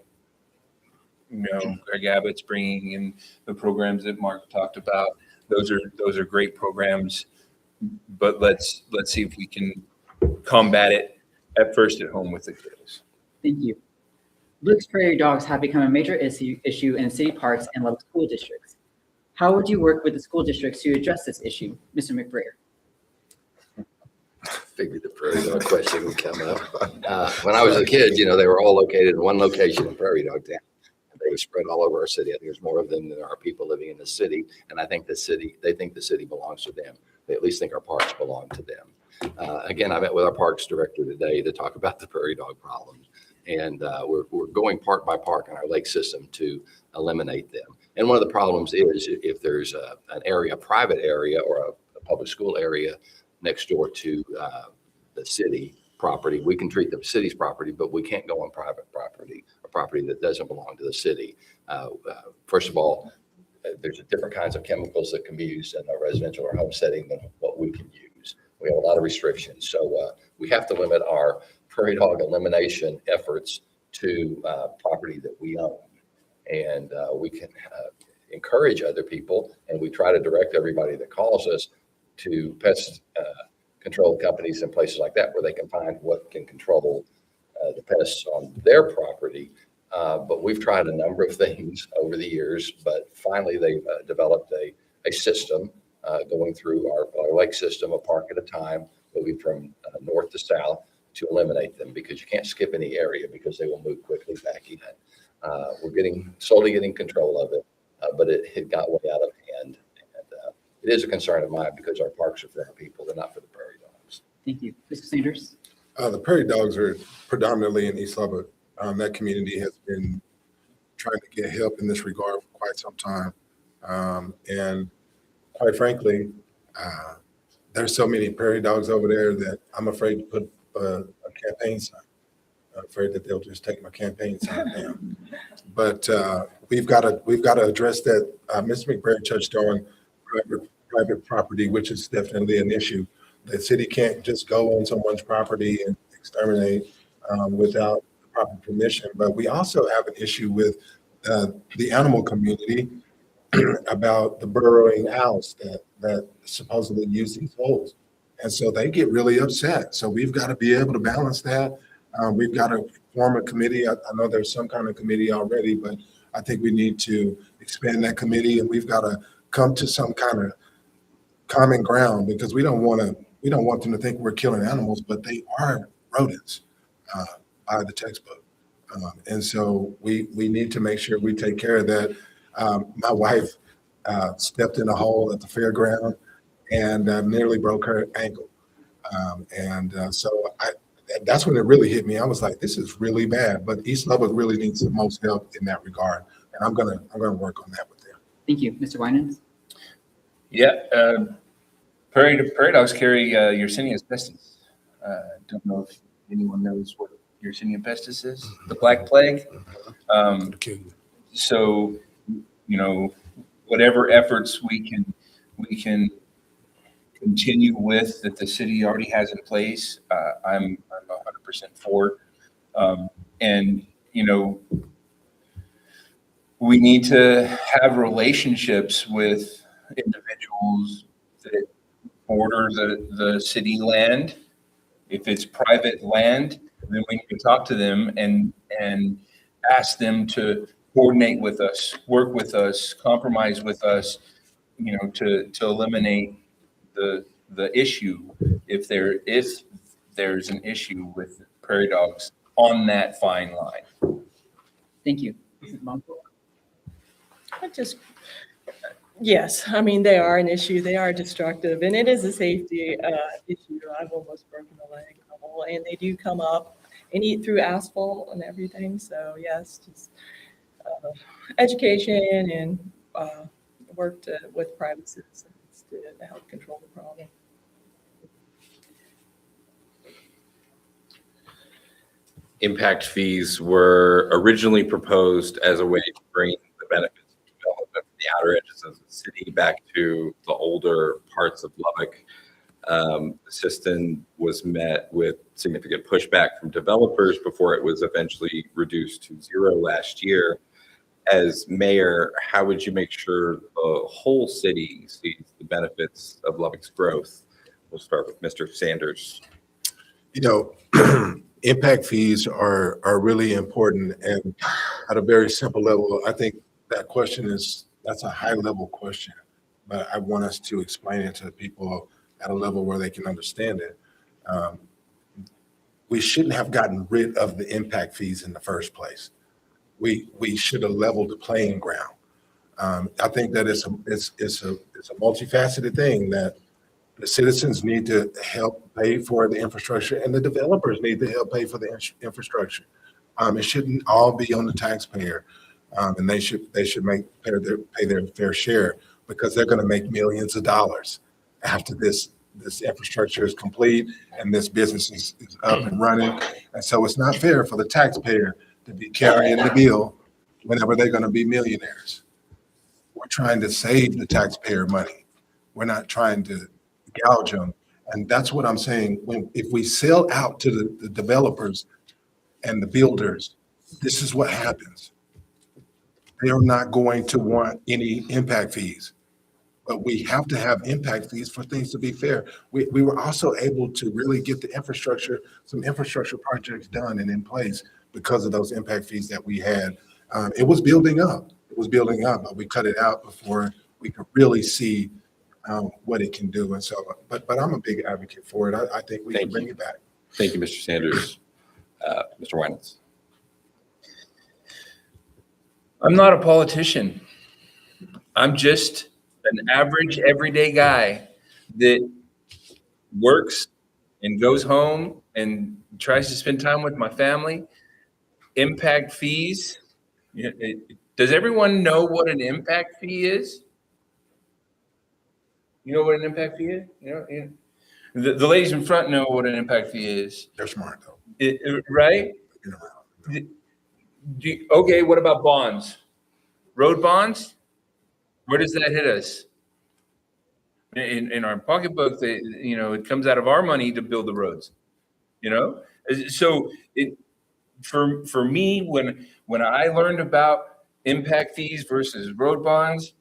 you know, Greg Abbott's bringing in the programs that Mark talked about, those are great programs, but let's see if we can combat it at first at home with the kids. Thank you. Lubbock's prairie dogs have become a major issue in city parks and Lubbock school districts. How would you work with the school districts to address this issue, Mr. McBrayer? Figured the prairie dog question would come up. When I was a kid, you know, they were all located in one location in Prairie Dog Town. They were spread all over our city. I think there's more of them than there are people living in the city. And I think they think the city belongs to them. They at least think our parks belong to them. Again, I met with our parks director today to talk about the prairie dog problems. And we're going park by park in our lake system to eliminate them. And one of the problems is if there's an area, a private area or a public school area next door to the city property, we can treat the city's property, but we can't go on private property, a property that doesn't belong to the city. First of all, there's different kinds of chemicals that can be used in a residential or home setting than what we can use. We have a lot of restrictions. So we have to limit our prairie dog elimination efforts to property that we own. And we can encourage other people, and we try to direct everybody that calls us to pest control companies in places like that where they can find what can control the pests on their property. But we've tried a number of things over the years, but finally they've developed a system going through our lake system, a park at a time, moving from north to south to eliminate them, because you can't skip any area because they will move quickly back in. We're slowly getting control of it, but it got way out of hand. And it is a concern of mine because our parks are for our people, they're not for the prairie dogs. Thank you. Mr. Sanders? The prairie dogs are predominantly in East Lubbock. That community has been trying to get help in this regard for quite some time. And quite frankly, there's so many prairie dogs over there that I'm afraid to put a campaign sign. I'm afraid that they'll just take my campaign sign down. But we've got to address that. Mr. McBride touched on private property, which is definitely an issue. The city can't just go on someone's property and exterminate without proper permission. But we also have an issue with the animal community about the burrowing owls that supposedly use these holes. And so they get really upset. So we've got to be able to balance that. We've got to form a committee. I know there's some kind of committee already, but I think we need to expand that committee, and we've got to come to some kind of common ground, because we don't want them to think we're killing animals, but they are rodents by the textbook. And so we need to make sure we take care of that. My wife stepped in a hole at the fairground and nearly broke her ankle. So that's when it really hit me. I was like, this is really bad, but East Lubbock really needs the most help in that regard. And I'm gonna work on that with them. Thank you. Mr. Winans? Yeah, prairie dogs carry Yersinia pestis. Don't know if anyone knows what Yersinia pestis is, the Black Plague. So, whatever efforts we can continue with that the city already has in place, I'm 100% for. And we need to have relationships with individuals that border the city land. If it's private land, then we need to talk to them and ask them to coordinate with us, work with us, compromise with us, to eliminate the issue if there's an issue with prairie dogs on that fine line. Thank you. Mrs. Montour? Yes, I mean, they are an issue. They are destructive, and it is a safety issue. I've almost broken a leg in a hole, and they do come up and eat through asphalt and everything. So yes, just education and work with private citizens to help control the problem. Impact fees were originally proposed as a way to bring the benefits of development from the outer edges of the city back to the older parts of Lubbock. The system was met with significant pushback from developers before it was eventually reduced to zero last year. As mayor, how would you make sure the whole city sees the benefits of Lubbock's growth? We'll start with Mr. Sanders. Impact fees are really important, and at a very simple level, I think that that's a high level question, but I want us to explain it to people at a level where they can understand it. We shouldn't have gotten rid of the impact fees in the first place. We should have leveled the playing ground. I think that it's a multifaceted thing that the citizens need to help pay for the infrastructure, and the developers need to help pay for the infrastructure. It shouldn't all be on the taxpayer, and they should pay their fair share, because they're going to make millions of dollars after this infrastructure is complete and this business is up and running. And so it's not fair for the taxpayer to be carrying the bill whenever they're going to be millionaires. We're trying to save the taxpayer money. We're not trying to gouge them. And that's what I'm saying. If we sell out to the developers and the builders, this is what happens. They are not going to want any impact fees. but we have to have impact fees for things to be fair. We were also able to really get some infrastructure projects done and in place because of those impact fees that we had. It was building up. But we cut it out before we could really see what it can do. And so, but I'm a big advocate for it. I think we can bring it back. Thank you, Mr. Sanders. Mr. Winans. I'm not a politician. I'm just an average, everyday guy that works and goes home and tries to spend time with my family. Impact fees. Does everyone know what an impact fee is? You know what an impact fee is? The ladies in front know what an impact fee is. They're smart though. Right? Okay, what about bonds? Road bonds? Where does that hit us? In our pocketbook, it comes out of our money to build the roads. So for me, when I learned about impact fees versus road bonds,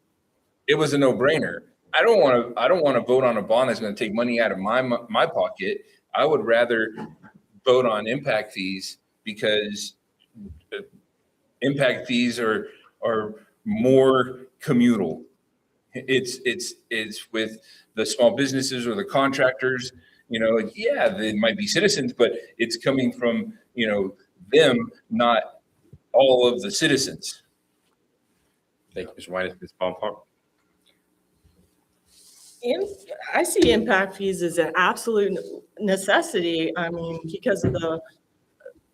it was a no-brainer. I don't want to vote on a bond that's going to take money out of my pocket. I would rather vote on impact fees because impact fees are more communal. It's with the small businesses or the contractors. Yeah, they might be citizens, but it's coming from them, not all of the citizens. Thank you, Mr. Winans. Ms. Bompard. I see impact fees as an absolute necessity. I mean, because of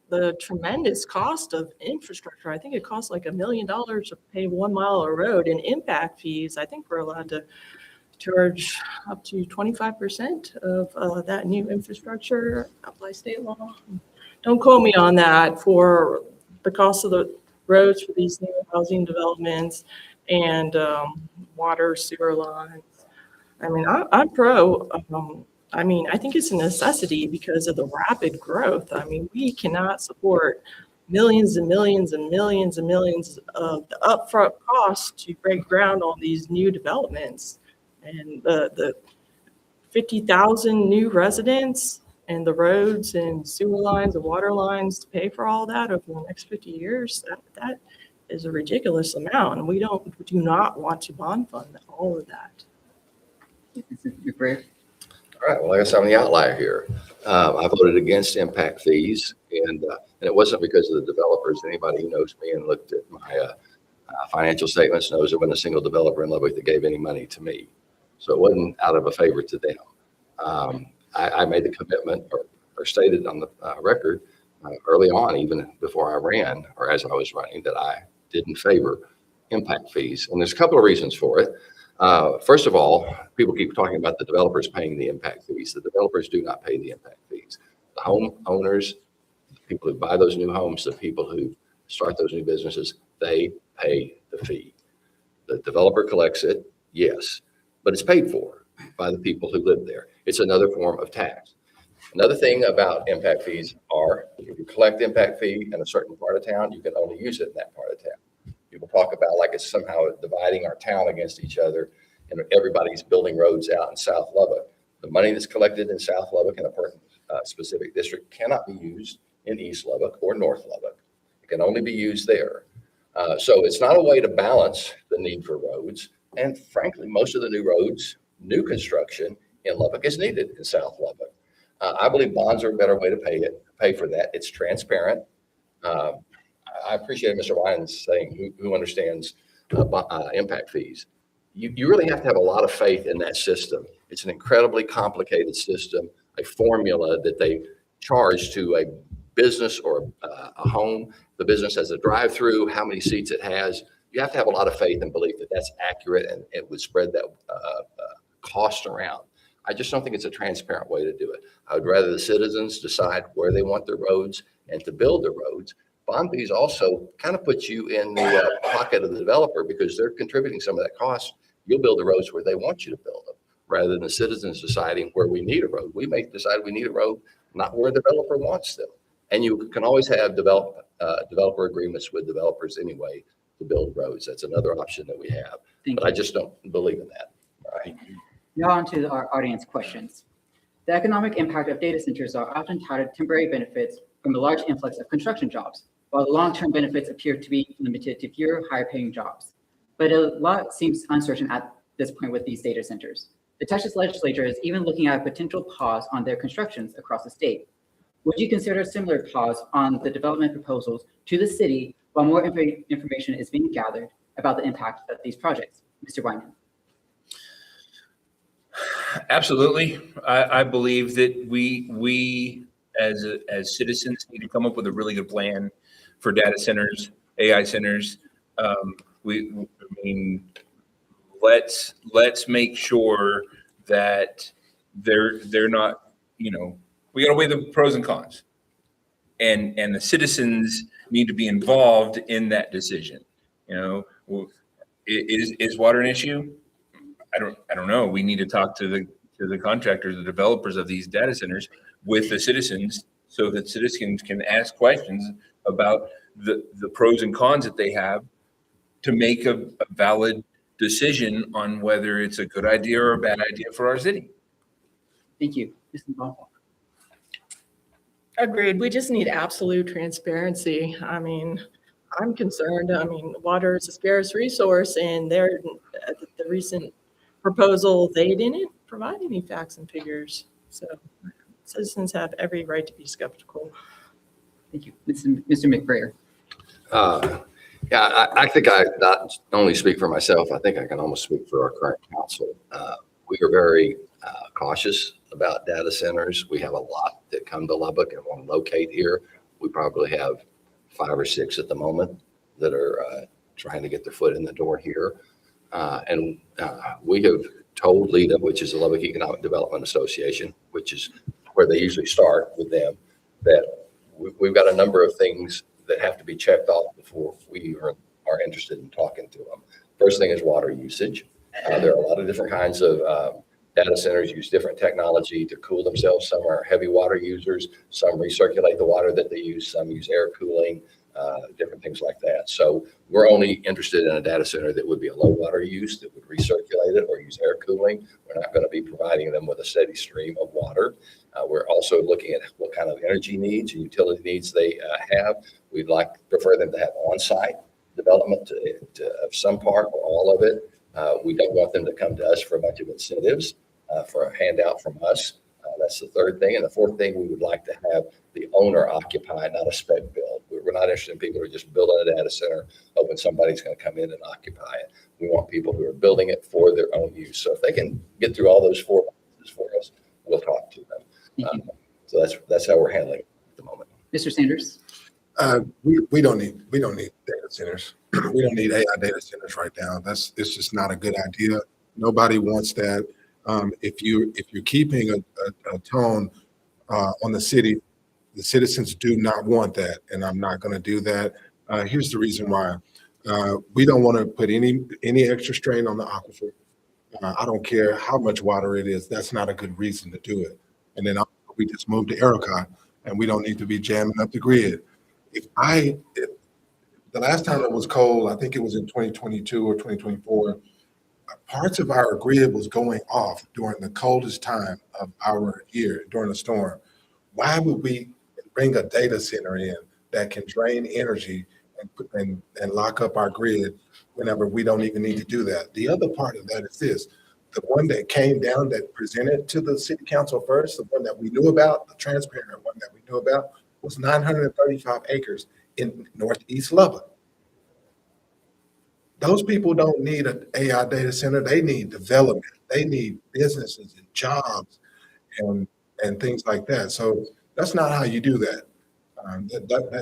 the tremendous cost of infrastructure. I think it costs like $1 million to pay 1 mile of road. And impact fees, I think we're allowed to charge up to 25% of that new infrastructure by state law. Don't quote me on that, for the cost of the roads for these new housing developments and water, sewer lines. I mean, I'm pro. I think it's a necessity because of the rapid growth. I mean, we cannot support millions and millions and millions and millions of the upfront costs to break ground on these new developments. And the 50,000 new residents and the roads and sewer lines and water lines to pay for all that over the next 50 years, that is a ridiculous amount. And we do not want to bond fund all of that. All right, well, I guess I'm the outlier here. I voted against impact fees, and it wasn't because of the developers. Anybody who knows me and looked at my financial statements knows there wasn't a single developer in Lubbock that gave any money to me. So it wasn't out of a favor to them. I made the commitment or stated on the record early on, even before I ran or as I was running, that I didn't favor impact fees. And there's a couple of reasons for it. First of all, people keep talking about the developers paying the impact fees. The developers do not pay the impact fees. The homeowners, the people who buy those new homes, the people who start those new businesses, they pay the fee. The developer collects it, yes, but it's paid for by the people who live there. It's another form of tax. Another thing about impact fees are, if you collect impact fee in a certain part of town, you can only use it in that part of town. People talk about like it's somehow dividing our town against each other, and everybody's building roads out in South Lubbock. The money that's collected in South Lubbock in a specific district cannot be used in East Lubbock or North Lubbock. It can only be used there. So it's not a way to balance the need for roads. And frankly, most of the new roads, new construction in Lubbock is needed in South Lubbock. I believe bonds are a better way to pay for that. It's transparent. I appreciate Mr. Winans saying who understands impact fees. You really have to have a lot of faith in that system. It's an incredibly complicated system, a formula that they charge to a business or a home. The business has a drive-through, how many seats it has. You have to have a lot of faith and belief that that's accurate and it would spread that cost around. I just don't think it's a transparent way to do it. I would rather the citizens decide where they want their roads and to build the roads. Bond fees also kind of put you in the pocket of the developer because they're contributing some of that cost. You'll build the roads where they want you to build them, rather than the citizens deciding where we need a road. We may decide we need a road, not where the developer wants them. And you can always have developer agreements with developers anyway to build roads. That's another option that we have. But I just don't believe in that. Aye. Now on to our audience questions. The economic impact of data centers are often touted temporary benefits from the large influx of construction jobs, while the long-term benefits appear to be limited to fewer higher-paying jobs. But a lot seems uncertain at this point with these data centers. The Texas legislature is even looking at a potential pause on their constructions across the state. Would you consider a similar pause on the development proposals to the city while more information is being gathered about the impact of these projects? Mr. Wyman. Absolutely. I believe that we as citizens need to come up with a really good plan for data centers, AI centers. I mean, let's make sure that they're not, we got to weigh the pros and cons, and the citizens need to be involved in that decision. Is water an issue? I don't know. We need to talk to the contractors, the developers of these data centers with the citizens, so that citizens can ask questions about the pros and cons that they have to make a valid decision on whether it's a good idea or a bad idea for our city. Thank you. Mr. Ball. Agreed. We just need absolute transparency. I mean, I'm concerned. I mean, water is a scarce resource, and the recent proposal, they didn't provide any facts and figures. So citizens have every right to be skeptical. Thank you. Mr. McBrayer. Yeah, I think I not only speak for myself, I think I can almost speak for our current council. We are very cautious about data centers. We have a lot that come to Lubbock and want to locate here. We probably have 5 or 6 at the moment that are trying to get their foot in the door here. And we have told LEDA, which is the Lubbock Economic Development Association, which is where they usually start with them, that we've got a number of things that have to be checked off before we are interested in talking to them. First thing is water usage. There are a lot of different kinds of data centers use different technology to cool themselves. Some are heavy water users, some recirculate the water that they use, some use air cooling, different things like that. So we're only interested in a data center that would be a low water use, that would recirculate it or use air cooling. We're not going to be providing them with a steady stream of water. We're also looking at what kind of energy needs and utility needs they have. We'd prefer them to have on-site development of some part or all of it. We don't want them to come to us for a bunch of incentives for a handout from us. That's the third thing. And the fourth thing, we would like to have the owner occupy, not a spec build. We're not interested in people who are just building a data center, hoping somebody's going to come in and occupy it. We want people who are building it for their own use. So if they can get through all those 4 boxes for us, we'll talk to them. So that's how we're handling it at the moment. Mr. Sanders. We don't need data centers. We don't need AI data centers right now. It's just not a good idea. Nobody wants that. If you're keeping a tone on the city, the citizens do not want that, and I'm not going to do that. Here's the reason why. We don't want to put any extra strain on the aquifer. I don't care how much water it is. That's not a good reason to do it. And then we just moved to ERCOT, and we don't need to be jamming up the grid. The last time it was cold, I think it was in 2022 or 2024, parts of our grid was going off during the coldest time of our year, during a storm. Why would we bring a data center in that can drain energy and lock up our grid whenever we don't even need to do that? The other part of that is this. The one that came down that presented to the city council first, the one that we knew about, the transparent one that we knew about, was 935 acres in northeast Lubbock. Those people don't need an AI data center. They need development. They need businesses and jobs and things like that. So that's not how you do that.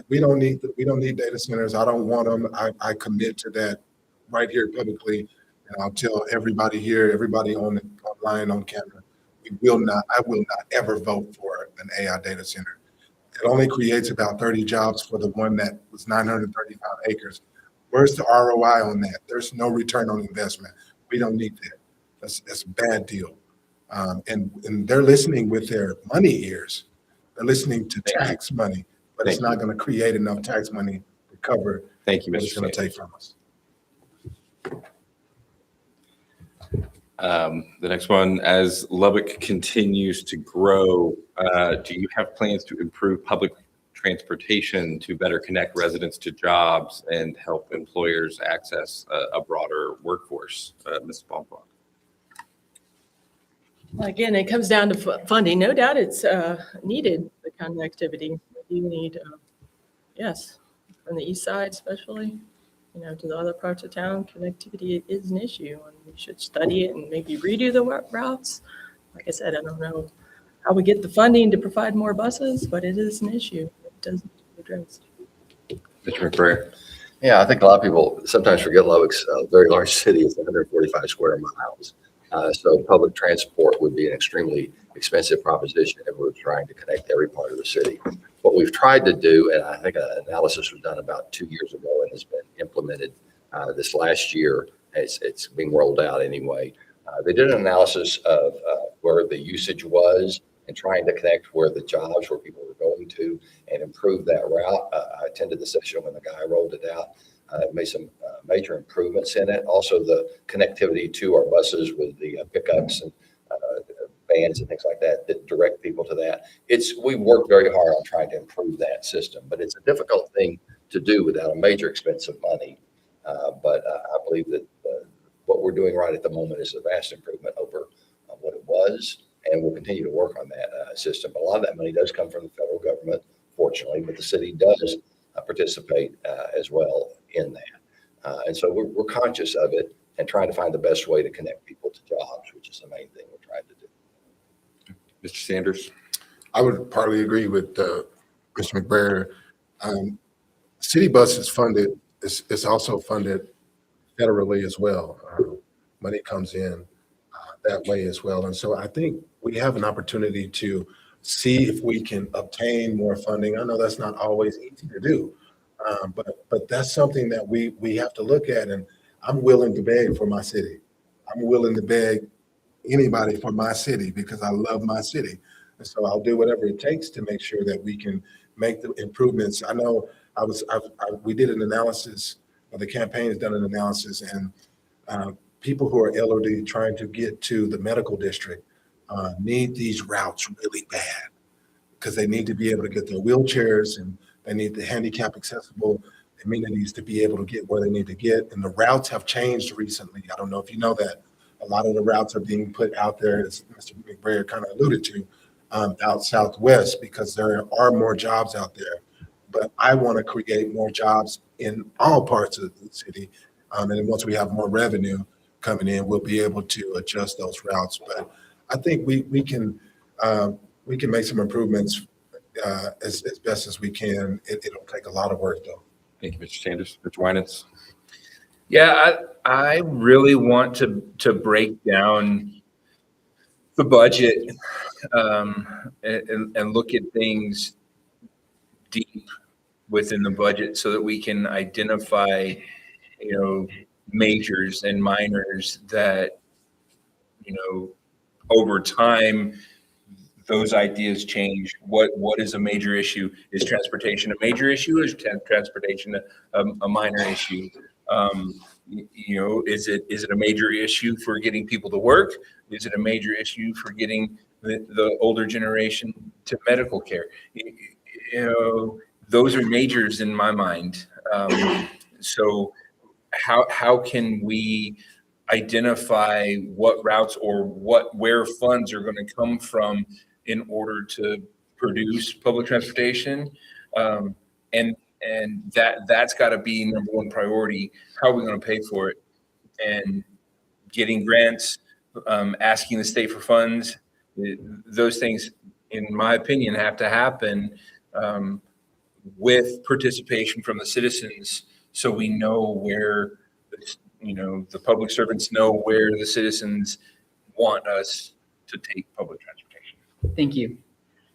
We don't need data centers. I don't want them. I commit to that right here publicly, and I'll tell everybody here, everybody online on camera, I will not ever vote for an AI data center. It only creates about 30 jobs for the one that was 935 acres. Where's the ROI on that? There's no return on investment. We don't need that. That's a bad deal. And they're listening with their money ears. They're listening to tax money, but it's not going to create enough tax money to cover Thank you, what Mr. it's going to Sanders. take from us. The next one, as Lubbock continues to grow, do you have plans to improve public transportation to better connect residents to jobs and help employers access a broader workforce? Ms. Baumgartner. Again, it comes down to funding. No doubt it's needed, the connectivity. You need, yes, from the east side especially, to the other parts of town, connectivity is an issue, and we should study it and maybe redo the routes. Like I said, I don't know how we get the funding to provide more buses, but it is an issue. It does need to be addressed. Mr. McBrayer. Yeah, I think a lot of people sometimes forget Lubbock's a very large city. It's 145 square miles. So public transport would be an extremely expensive proposition if we're trying to connect every part of the city. What we've tried to do, and I think an analysis was done about 2 years ago and has been implemented this last year. It's being rolled out anyway. They did an analysis of where the usage was and trying to connect where the jobs, where people were going to, and improve that route. I attended the session when the guy rolled it out. Made some major improvements in it. Also, the connectivity to our buses with the pickups and vans and things like that that direct people to that. We've worked very hard on trying to improve that system, but it's a difficult thing to do without a major expense of money. But I believe that what we're doing right at the moment is a vast improvement over what it was, and we'll continue to work on that system. But a lot of that money does come from the federal government, fortunately, but the city does participate as well in that. And so we're conscious of it and trying to find the best way to connect people to jobs, which is the main thing we're trying to do. Mr. Sanders. I would partly agree with Mr. McBrayer. City bus is funded, it's also funded federally as well. Money comes in that way as well. And so I think we have an opportunity to see if we can obtain more funding. I know that's not always easy to do, but that's something that we have to look at. And I'm willing to beg for my city. I'm willing to beg anybody for my city because I love my city. And so I'll do whatever it takes to make sure that we can make the improvements. I know we did an analysis, or the campaign has done an analysis, and people who are elderly trying to get to the medical district need these routes really bad because they need to be able to get their wheelchairs and they need the handicap accessible amenities to be able to get where they need to get. And the routes have changed recently. I don't know if you know that. A lot of the routes are being put out there, as Mr. McBrayer kind of alluded to, out southwest because there are more jobs out there. But I want to create more jobs in all parts of the city. And then once we have more revenue coming in, we'll be able to adjust those routes. But I think we can make some improvements as best as we can. It'll take a lot of work, though. Thank you, Mr. Sanders. Mr. Winans. Yeah, I really want to break down the budget and look at things deep within the budget so that we can identify, majors and minors that, over time, those ideas change. What is a major issue? Is transportation a major issue? Is transportation a minor issue? Is it a major issue for getting people to work? Is it a major issue for getting the older generation to medical care? Those are majors in my mind. So how can we identify what routes or where funds are going to come from in order to produce public transportation? And that's got to be number one priority. How are we going to pay for it? And getting grants, asking the state for funds, those things, in my opinion, have to happen with participation from the citizens, so we know where, the public servants know where the citizens want us to take public transportation. Thank you.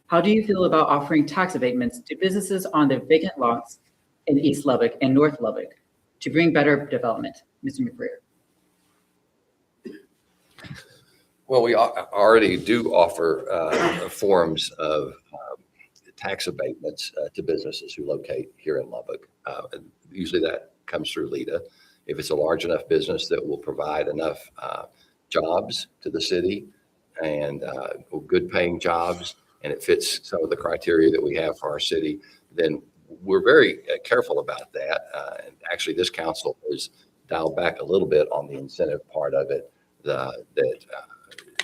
How do you feel about offering tax abatements to businesses on the vacant lots in East Lubbock and North Lubbock to bring better development? Mr. McBrayer. Well, we already do offer forms of tax abatements to businesses who locate here in Lubbock. Usually that comes through LEDA. If it's a large enough business that will provide enough jobs to the city and good paying jobs, and it fits some of the criteria that we have for our city, then we're very careful about that. And actually, this council has dialed back a little bit on the incentive part of it that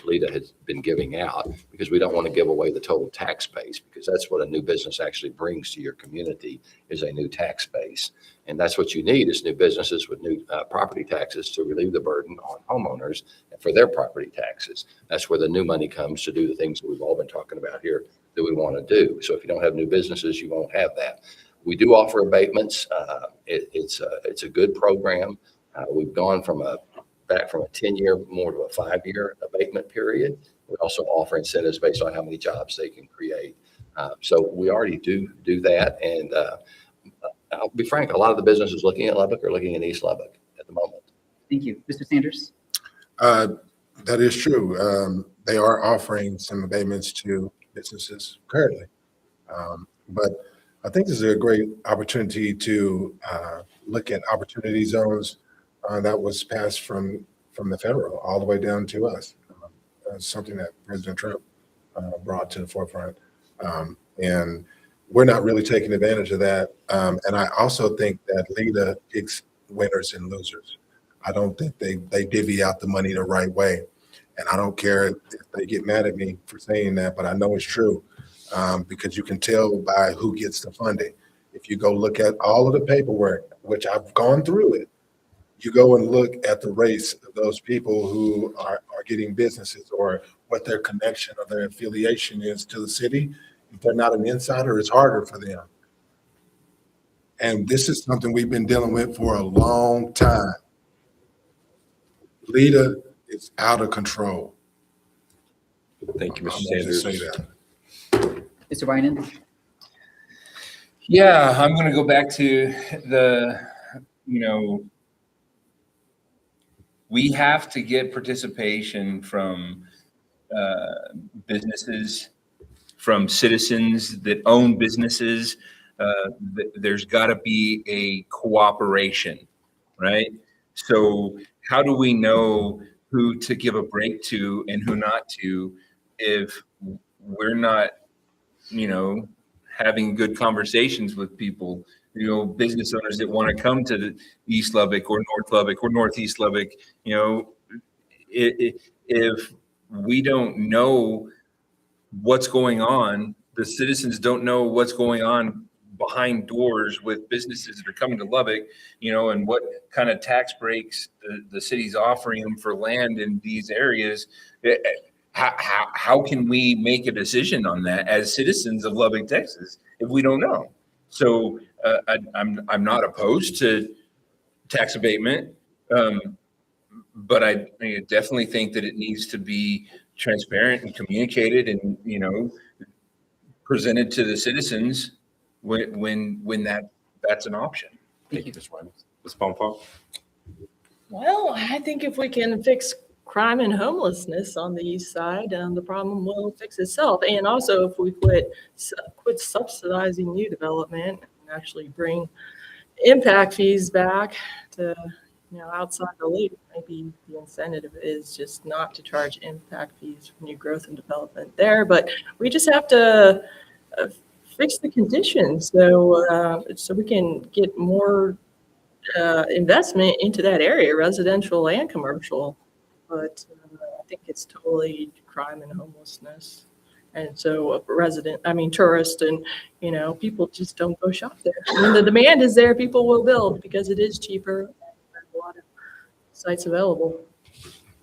Lita has been giving out, because we don't want to give away the total tax base, because that's what a new business actually brings to your community, is a new tax base. And that's what you need, is new businesses with new property taxes to relieve the burden on homeowners for their property taxes. That's where the new money comes to do the things that we've all been talking about here that we want to do. So if you don't have new businesses, you won't have that. We do offer abatements. It's a good program. We've gone back from a 10-year more to a 5-year abatement period. We also offer incentives based on how many jobs they can create. So we already do that. And I'll be frank, a lot of the businesses looking at Lubbock are looking in East Lubbock at the moment. Thank you. Mr. Sanders? That is true. They are offering some abatements to businesses currently. But I think this is a great opportunity to look at opportunity zones that was passed from the federal all the way down to us. Something that President Trump brought to the forefront. And we're not really taking advantage of that. And I also think that Lita picks winners and losers. I don't think they divvy out the money the right way. And I don't care if they get mad at me for saying that, but I know it's true, because you can tell by who gets the funding. If you go look at all of the paperwork, which I've gone through it, you go and look at the race of those people who are getting businesses, or what their connection or their affiliation is to the city. If they're not an insider, it's harder for them. And this is something we've been dealing with for a long time. Lita is out of control. Thank you, I Mr. wanted to Sanders. say that. Mr. Bynum? Yeah, I'm going to go back to we have to get participation from businesses, from citizens that own businesses. There's got to be a cooperation, right? So how do we know who to give a break to and who not to if we're not, having good conversations with people, business owners that want to come to the East Lubbock or North Lubbock or Northeast Lubbock? If we don't know what's going on, the citizens don't know what's going on behind doors with businesses that are coming to Lubbock, and what kind of tax breaks the city's offering them for land in these areas. How can we make a decision on that as citizens of Lubbock, Texas, if we don't know? So I'm not opposed to tax abatement, but I definitely think that it needs to be transparent and communicated, and presented to the citizens when that's an option. Thank you. Ms. Pompon? Well, I think if we can fix crime and homelessness on the east side, the problem will fix itself. And also, if we quit subsidizing new development and actually bring impact fees back to outside the loop, maybe the incentive is just not to charge impact fees for new growth and development there. But we just have to fix the conditions so we can get more investment into that area, residential and commercial. But I think it's totally crime and homelessness. And so tourists and, people just don't go shop there. When the demand is there, people will build because it is cheaper. There's a lot of sites available.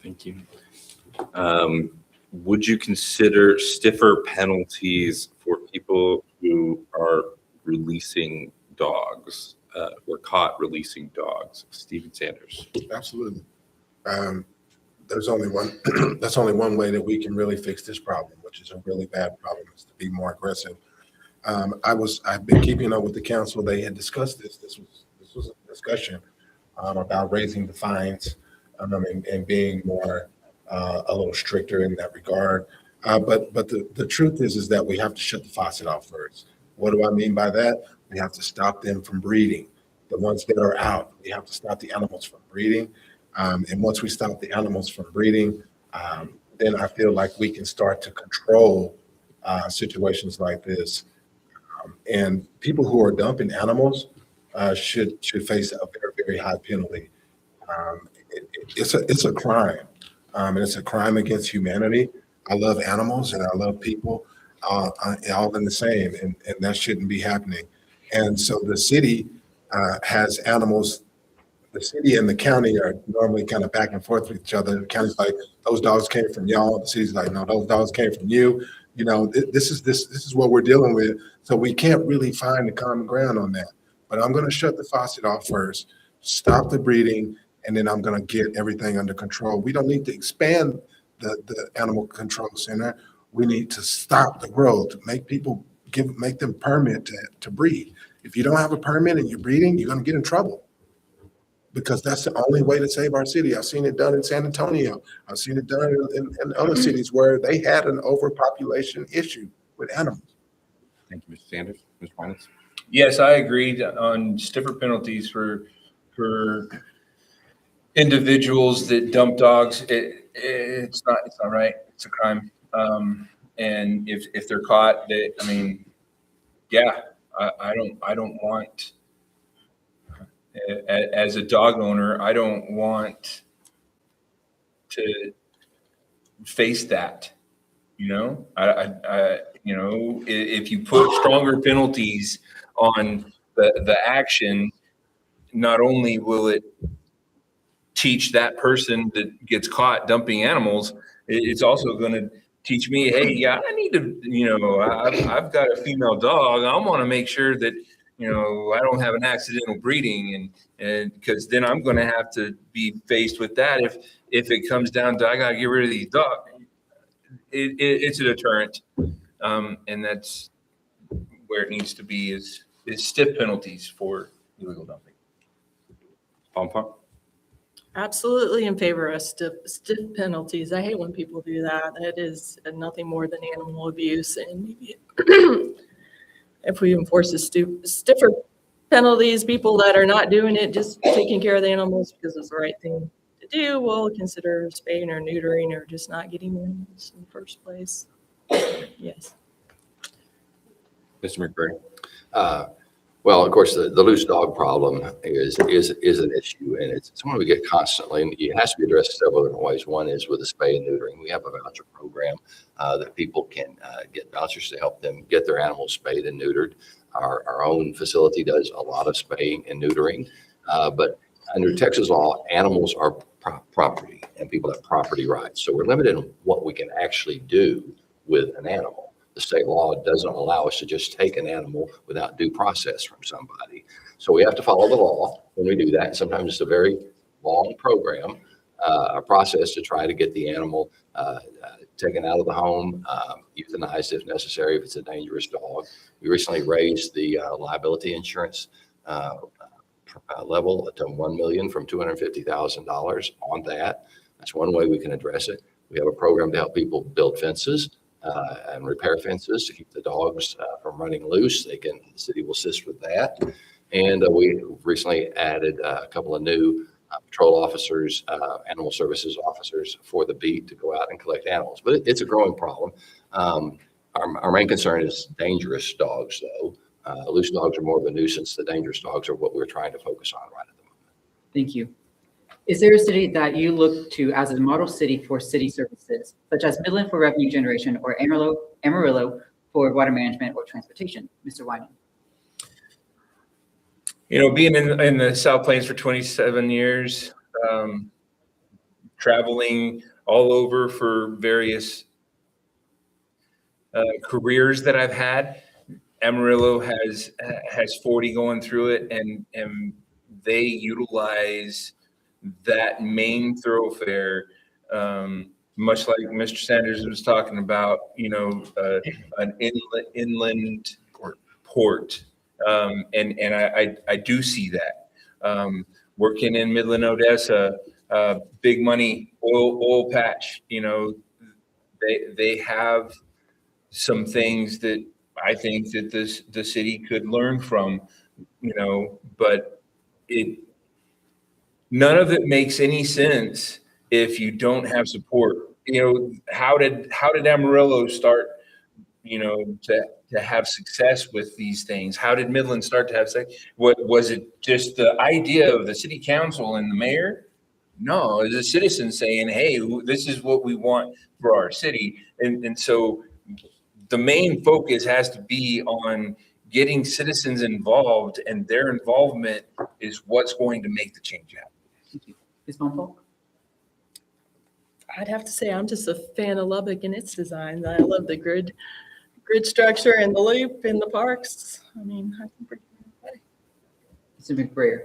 Thank you. Would you consider stiffer penalties for people who are releasing dogs, or caught releasing dogs? Stephen Sanders. Absolutely. There's only one. That's only one way that we can really fix this problem, which is a really bad problem, is to be more aggressive. I've been keeping up with the council. They had discussed this. This was a discussion about raising the fines and being more a little stricter in that regard. But the truth is that we have to shut the faucet off first. What do I mean by that? We have to stop them from breeding. The ones that are out, we have to stop the animals from breeding. And once we stop the animals from breeding, then I feel like we can start to control situations like this. And people who are dumping animals should face a very, very high penalty. It's a crime, and it's a crime against humanity. I love animals and I love people, all in the same, and that shouldn't be happening. And so the city has animals. The city and the county are normally kind of back and forth with each other. The county's like, those dogs came from y'all. The city's like, no, those dogs came from you. You know, this is what we're dealing with. So we can't really find the common ground on that. But I'm going to shut the faucet off first, stop the breeding, and then I'm going to get everything under control. We don't need to expand the animal control center. We need to stop the growth, to make them permit to breed. If you don't have a permit and you're breeding, you're going to get in trouble, because that's the only way to save our city. I've seen it done in San Antonio. I've seen it done in other cities where they had an overpopulation issue with animals. Thank you, Mr. Sanders. Mr. Winans? Yes, I agreed on stiffer penalties for individuals that dump dogs. It's not right. It's a crime. And if they're caught, I don't want, as a dog owner, I don't want to face that. If you put stronger penalties on the action, not only will it teach that person that gets caught dumping animals, it's also going to teach me, hey, yeah, I need to, I've got a female dog. I want to make sure that, I don't have an accidental breeding, and because then I'm going to have to be faced with that if it comes down to I got to get rid of these dogs. It's a deterrent, and that's where it needs to be is stiff penalties for illegal dumping. Paul? Absolutely in favor of stiff penalties. I hate when people do that. It is nothing more than animal abuse. And maybe if we enforce stiffer penalties, people that are not doing it, just taking care of the animals because it's the right thing to do, will consider spaying or neutering or just not getting animals in the first place. Yes. Mr. McBurney? Well, of course, the loose dog problem is an issue, and it's one we get constantly, and it has to be addressed several different ways. One is with the spay and neutering. We have a voucher program that people can get vouchers to help them get their animals spayed and neutered. Our own facility does a lot of spaying and neutering, but under Texas law, animals are property, and people have property rights. So we're limited in what we can actually do with an animal. The state law doesn't allow us to just take an animal without due process from somebody. So we have to follow the law when we do that. Sometimes it's a very long program, a process to try to get the animal taken out of the home, euthanized if necessary, if it's a dangerous dog. We recently raised the liability insurance level to $1 million from $250,000 on that. That's one way we can address it. We have a program to help people build fences and repair fences to keep the dogs from running loose. The city will assist with that. And we recently added a couple of new patrol officers, animal services officers for the beat to go out and collect animals. But it's a growing problem. Our main concern is dangerous dogs, though. Loose dogs are more of a nuisance. The dangerous dogs are what we're trying to focus on right at the moment. Thank you. Is there a city that you look to as a model city for city services, such as Midland for revenue generation or Amarillo for water management or transportation? Mr. Wyman. Being in the South Plains for 27 years, traveling all over for various careers that I've had, Amarillo has 40 going through it, and they utilize that main thoroughfare, much like Mr. Sanders was talking about, an inland port. And I do see that. Working in Midland, Odessa, big money oil patch, they have some things that I think that the city could learn from, but none of it makes any sense if you don't have support. You know, how did Amarillo start, you know, to have success with these things? How did Midland start to have success? What was it, just the idea of the city council and the mayor? No, it's a citizen saying, hey, this is what we want for our city. And so the main focus has to be on getting citizens involved, and their involvement is what's going to make the change happen. Thank you. Ms. Bonfalt? I'd have to say I'm just a fan of Lubbock and its design. I love the grid structure and the loop and the parks. I mean, I think we're doing okay. Mr. McBrayer?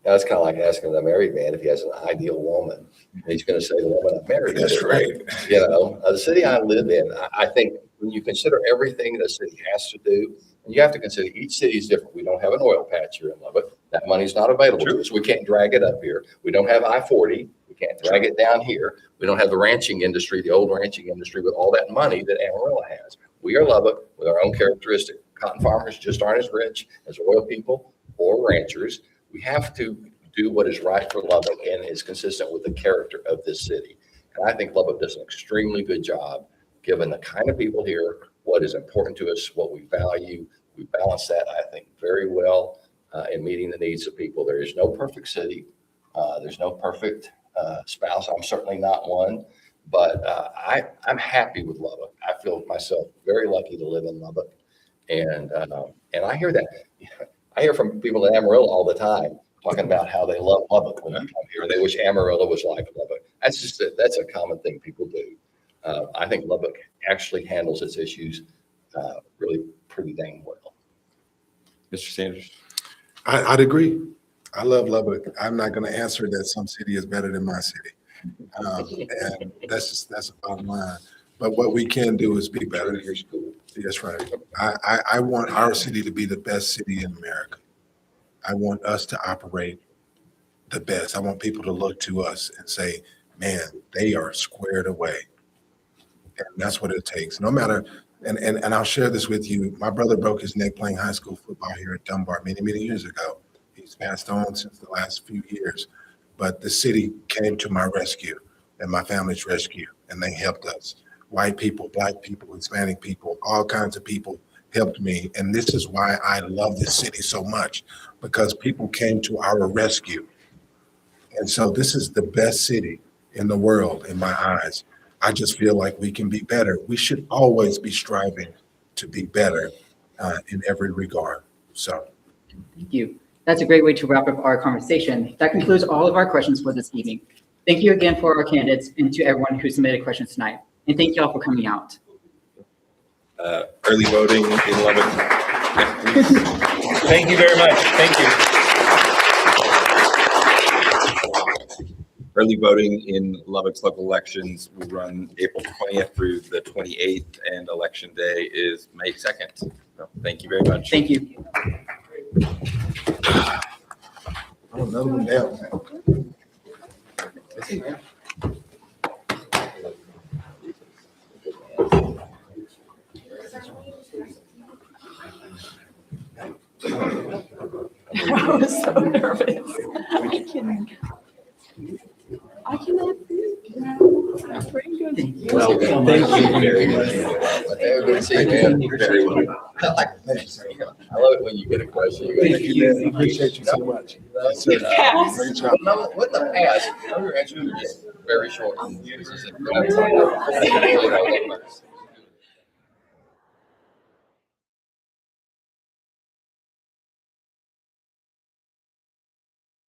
Now, it's kind of like asking a married man if he has an ideal woman. He's going to say the woman I'm married to. That's right. You know, the city I live in, I think when you consider everything the city has to do, and you have to consider each city is different. We don't have an oil patch here in Lubbock. That money's not available to us. We can't drag it up here. We don't have I-40. We can't drag it down here. We don't have the ranching industry, the old ranching industry with all that money that Amarillo has. We are Lubbock with our own characteristic. Cotton farmers just aren't as rich as oil people or ranchers. We have to do what is right for Lubbock and is consistent with the character of this city. And I think Lubbock does an extremely good job, given the kind of people here, what is important to us, what we value. We balance that, I think, very well in meeting the needs of people. There is no perfect city. There's no perfect spouse. I'm certainly not one, but I'm happy with Lubbock. I feel myself very lucky to live in Lubbock. And I hear that. I hear from people in Amarillo all the time talking about how they love Lubbock when they come here. They wish Amarillo was like Lubbock. That's a common thing people do. I think Lubbock actually handles its issues really pretty dang well. Mr. Sanders? I'd agree. I love Lubbock. I'm not going to answer that some city is better than my city. And that's the bottom line. But what we can do is be better. That's right. I want our city to be the best city in America. I want us to operate the best. I want people to look to us and say, man, they are squared away. And that's what it takes. No matter, and I'll share this with you. My brother broke his neck playing high school football here at Dunbar many, many years ago. He's passed on since the last few years. But the city came to my rescue and my family's rescue, and they helped us. White people, Black people, Hispanic people, all kinds of people helped me. And this is why I love this city so much, because people came to our rescue. And so this is the best city in the world in my eyes. I just feel like we can be better. We should always be striving to be better in every regard. So. Thank you. That's a great way to wrap up our conversation. That concludes all of our questions for this evening. Thank you again for our candidates and to everyone who submitted questions tonight. And thank you all for coming out. Early voting in Lubbock. Thank you very much. Thank you. Early voting in Lubbock's local elections will run April 20th through the 28th, and election day is May 2nd. So, thank you very much. Thank you. Oh, another one down. I was so nervous. I cannot think. I'm pretty good. Well, thank you very much. Good to see you, man. Very well. I love it when you get a question. Thank you, man. Appreciate you so much. Pass. Great job. No, with the past, your answer is very short. This is